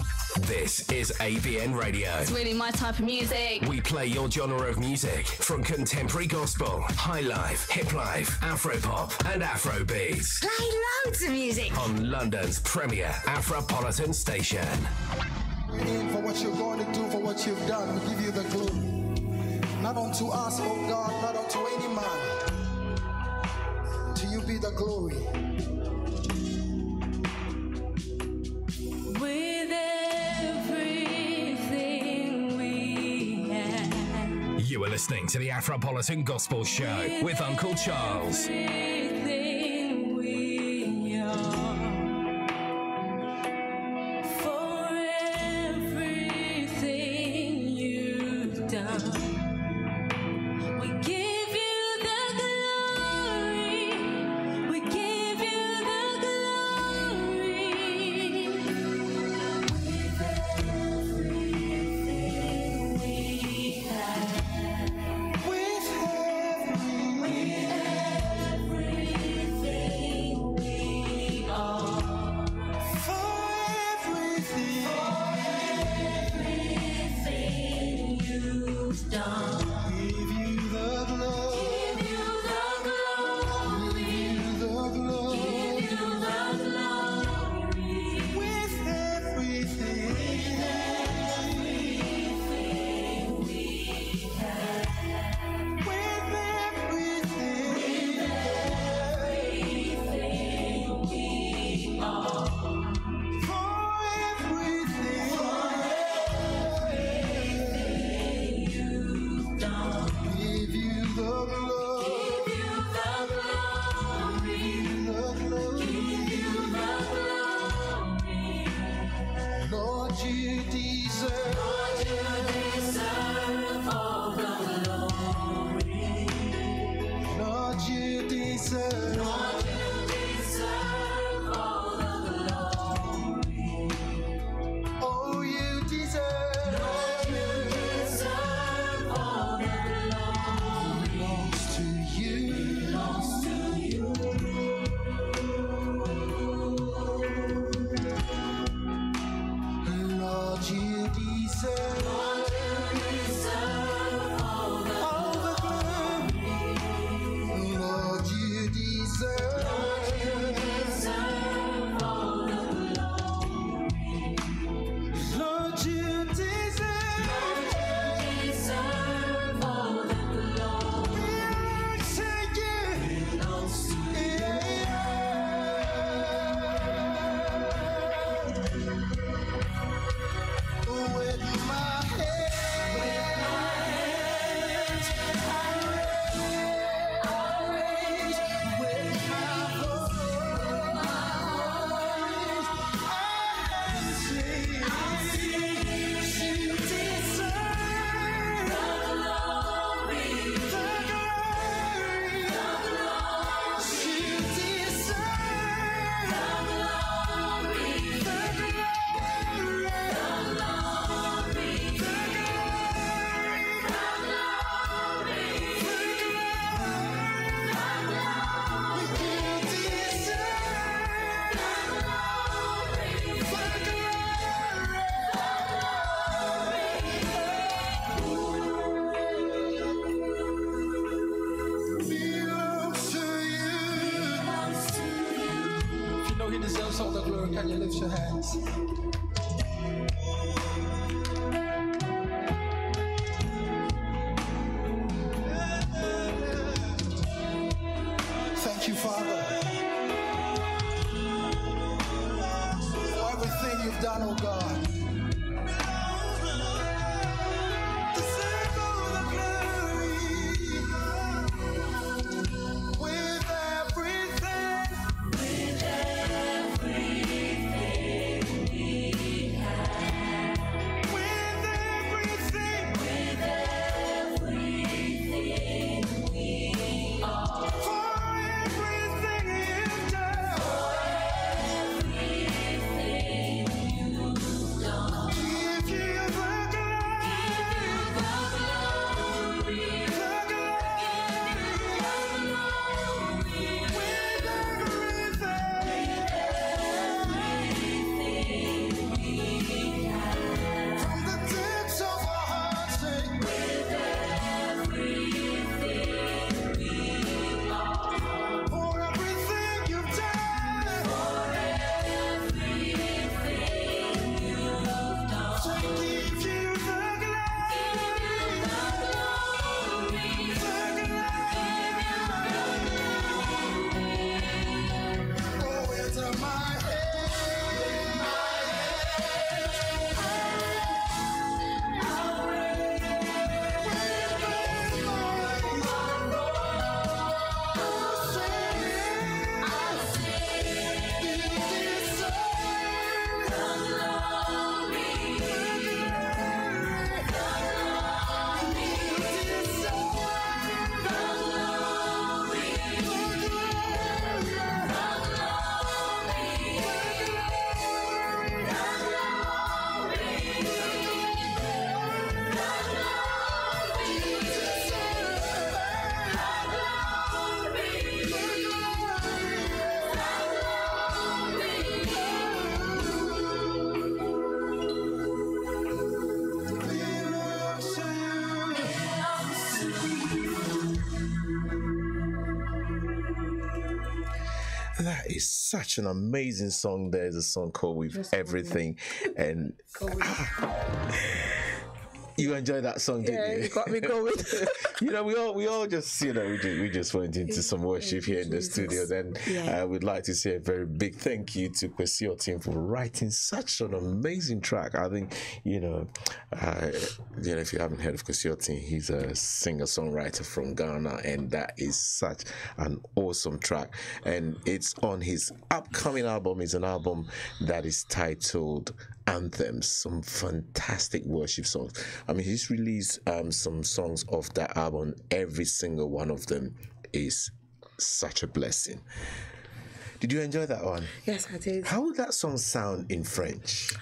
This is ABN Radio. It's really my type of music. We play your genre of music, from contemporary gospel, high life, hip life, Afropop and Afrobeats. Play loads of music. On London's premier Afropolitan station. For what you're going to do, for what you've done, we give you the glory. Not unto us, oh God, not unto any man. To you be the glory. With everything we have. You are listening to the Afropolitan Gospel Show with Uncle Charles. Everything we are. For everything you've done. We give you the glory. We give you the glory. With everything we have. With everything we are. For everything you've done. Give you the glory. Give you the glory. Give you the glory. Give you the glory. With everything we have. With everything we are. For everything you've done. Give you the glory. Give you the glory. Give you the glory. Lord, you deserve. Lord, you deserve all the glory. Lord, you deserve. Lord, you deserve all the glory. Oh, you deserve. Lord, you deserve all the glory. Belongs to you. Belongs to you. Lord, you deserve. Lord, you deserve all the glory. Lord, you deserve. Lift your hands. Thank you, Father, for everything you've done, oh God. That is such an amazing song. There's a song called With Everything, and you enjoy that song, didn't you? Yeah, you got me going. You know, we all just, you know, we just went into some worship here in the studio. Then we'd like to say a very big thank you to Kwesi Otin for writing such an amazing track. I think, you know, if you haven't heard of Kwesi Otin, he's a singer-songwriter from Ghana, and that is such an awesome track. And it's on his upcoming album. It's an album that is titled Anthems, some fantastic worship songs. I mean, he's released some songs off that album. Every single one of them is such a blessing. Did you enjoy that one? Yes, I did. How would that song sound in French?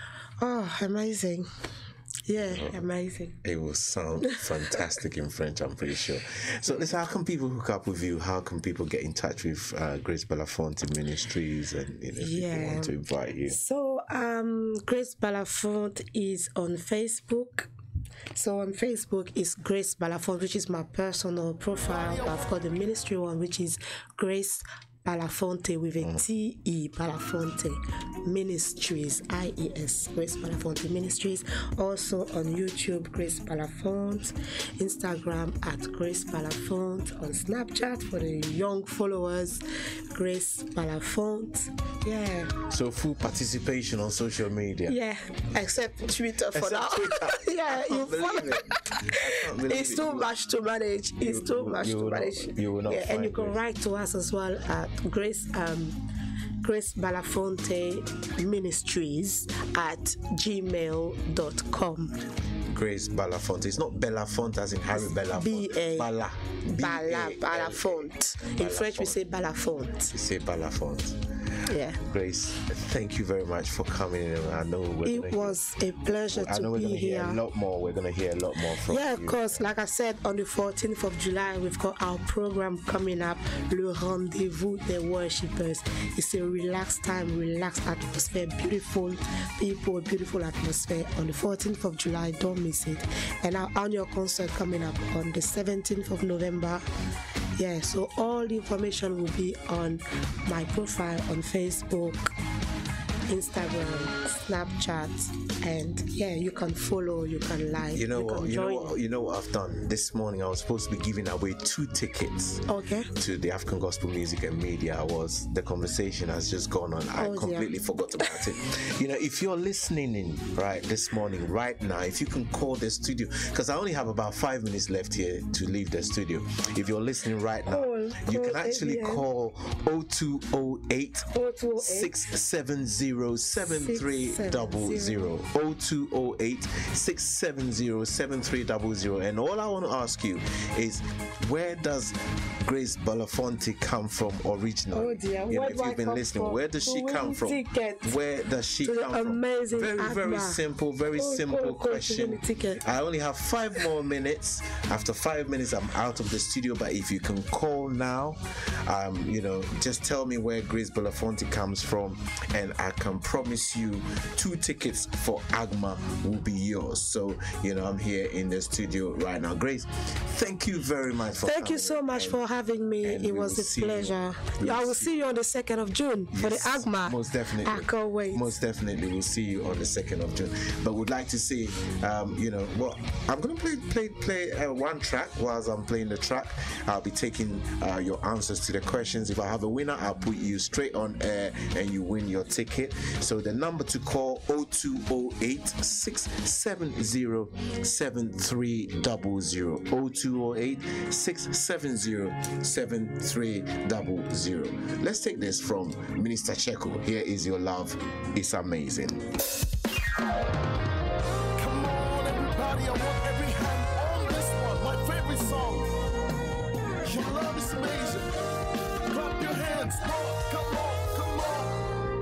Oh, amazing. Yeah, amazing. It will sound fantastic in French, I'm pretty sure. So, listen, how can people hook up with you? How can people get in touch with Grace Balafonte Ministries, and if people want to invite you? So, Grace Balafonte is on Facebook. So on Facebook is Grace Balafonte, which is my personal profile. I've got the ministry one, which is Grace Balafonte with a T-E, Balafonte Ministries, I-E-S, Grace Balafonte Ministries. Also on YouTube, Grace Balafonte. Instagram at Grace Balafonte. On Snapchat for the young followers, Grace Balafonte. Yeah. So full participation on social media. Yeah, except Twitter for now. Yeah, you follow it. It's too much to manage. It's too much to manage. You will not find and you can write to us as well at Grace Balafonte Ministries at gmail.com. Grace Balafonte. It's not Belafonte as in Harry Belafonte. Balafonte. In French, we say Balafonte. We say Balafonte. Yeah. Grace, thank you very much for coming in. I know it was a pleasure to be here. I know we're going to hear a lot more. We're going to hear a lot more from you. Yeah, of course. Like I said, on the 14th of July, we've got our program coming up, Le Rendezvous des Worshippers. It's a relaxed time, relaxed atmosphere, beautiful people, beautiful atmosphere. On the 14th of July, don't miss it. And our annual concert coming up on the 17th of November. Yeah, so all the information will be on my profile on Facebook. Instagram, Snapchat, and yeah, you can follow, you can like. You know what I've done this morning? I was supposed to be giving away 2 tickets. Okay. To the African Gospel Music and Media. The conversation has just gone on. I completely forgot about it. You know, if you're listening in right this morning, right now, if you can call the studio, because I only have about 5 minutes left here to leave the studio. If you're listening right now, you can actually call 0208 670 7300. 0208 670 7300. And all I want to ask you is, where does Grace Balafonte come from originally? Oh dear, you know, if you've been listening, where does she come from? Where does she come from? Amazing. Very simple question. I only have 5 more minutes. After 5 minutes, I'm out of the studio. But if you can call now, you know, just tell me where Grace Balafonte comes from, and I can promise you 2 tickets for AGMA will be yours. So, you know, I'm here in the studio right now. Grace, thank you very much for Thank you so much for having me. It was a pleasure. I will see you on the 2nd of June for the AGMA. Most definitely. I can't wait. Most definitely, we'll see you on the 2nd of June. But would like to see, you know, well, I'm going to play one track. Whilst I'm playing the track, I'll be taking your answers to the questions. If I have a winner, I'll put you straight on air and you win your ticket. So the number to call, 0208 670 7300. 0208 670 7300. Let's take this from Minister Cheko. Here is Your Love Is Amazing. Come on, everybody, I want every hand on this one. My favorite song. Your love is amazing. Clap your hands.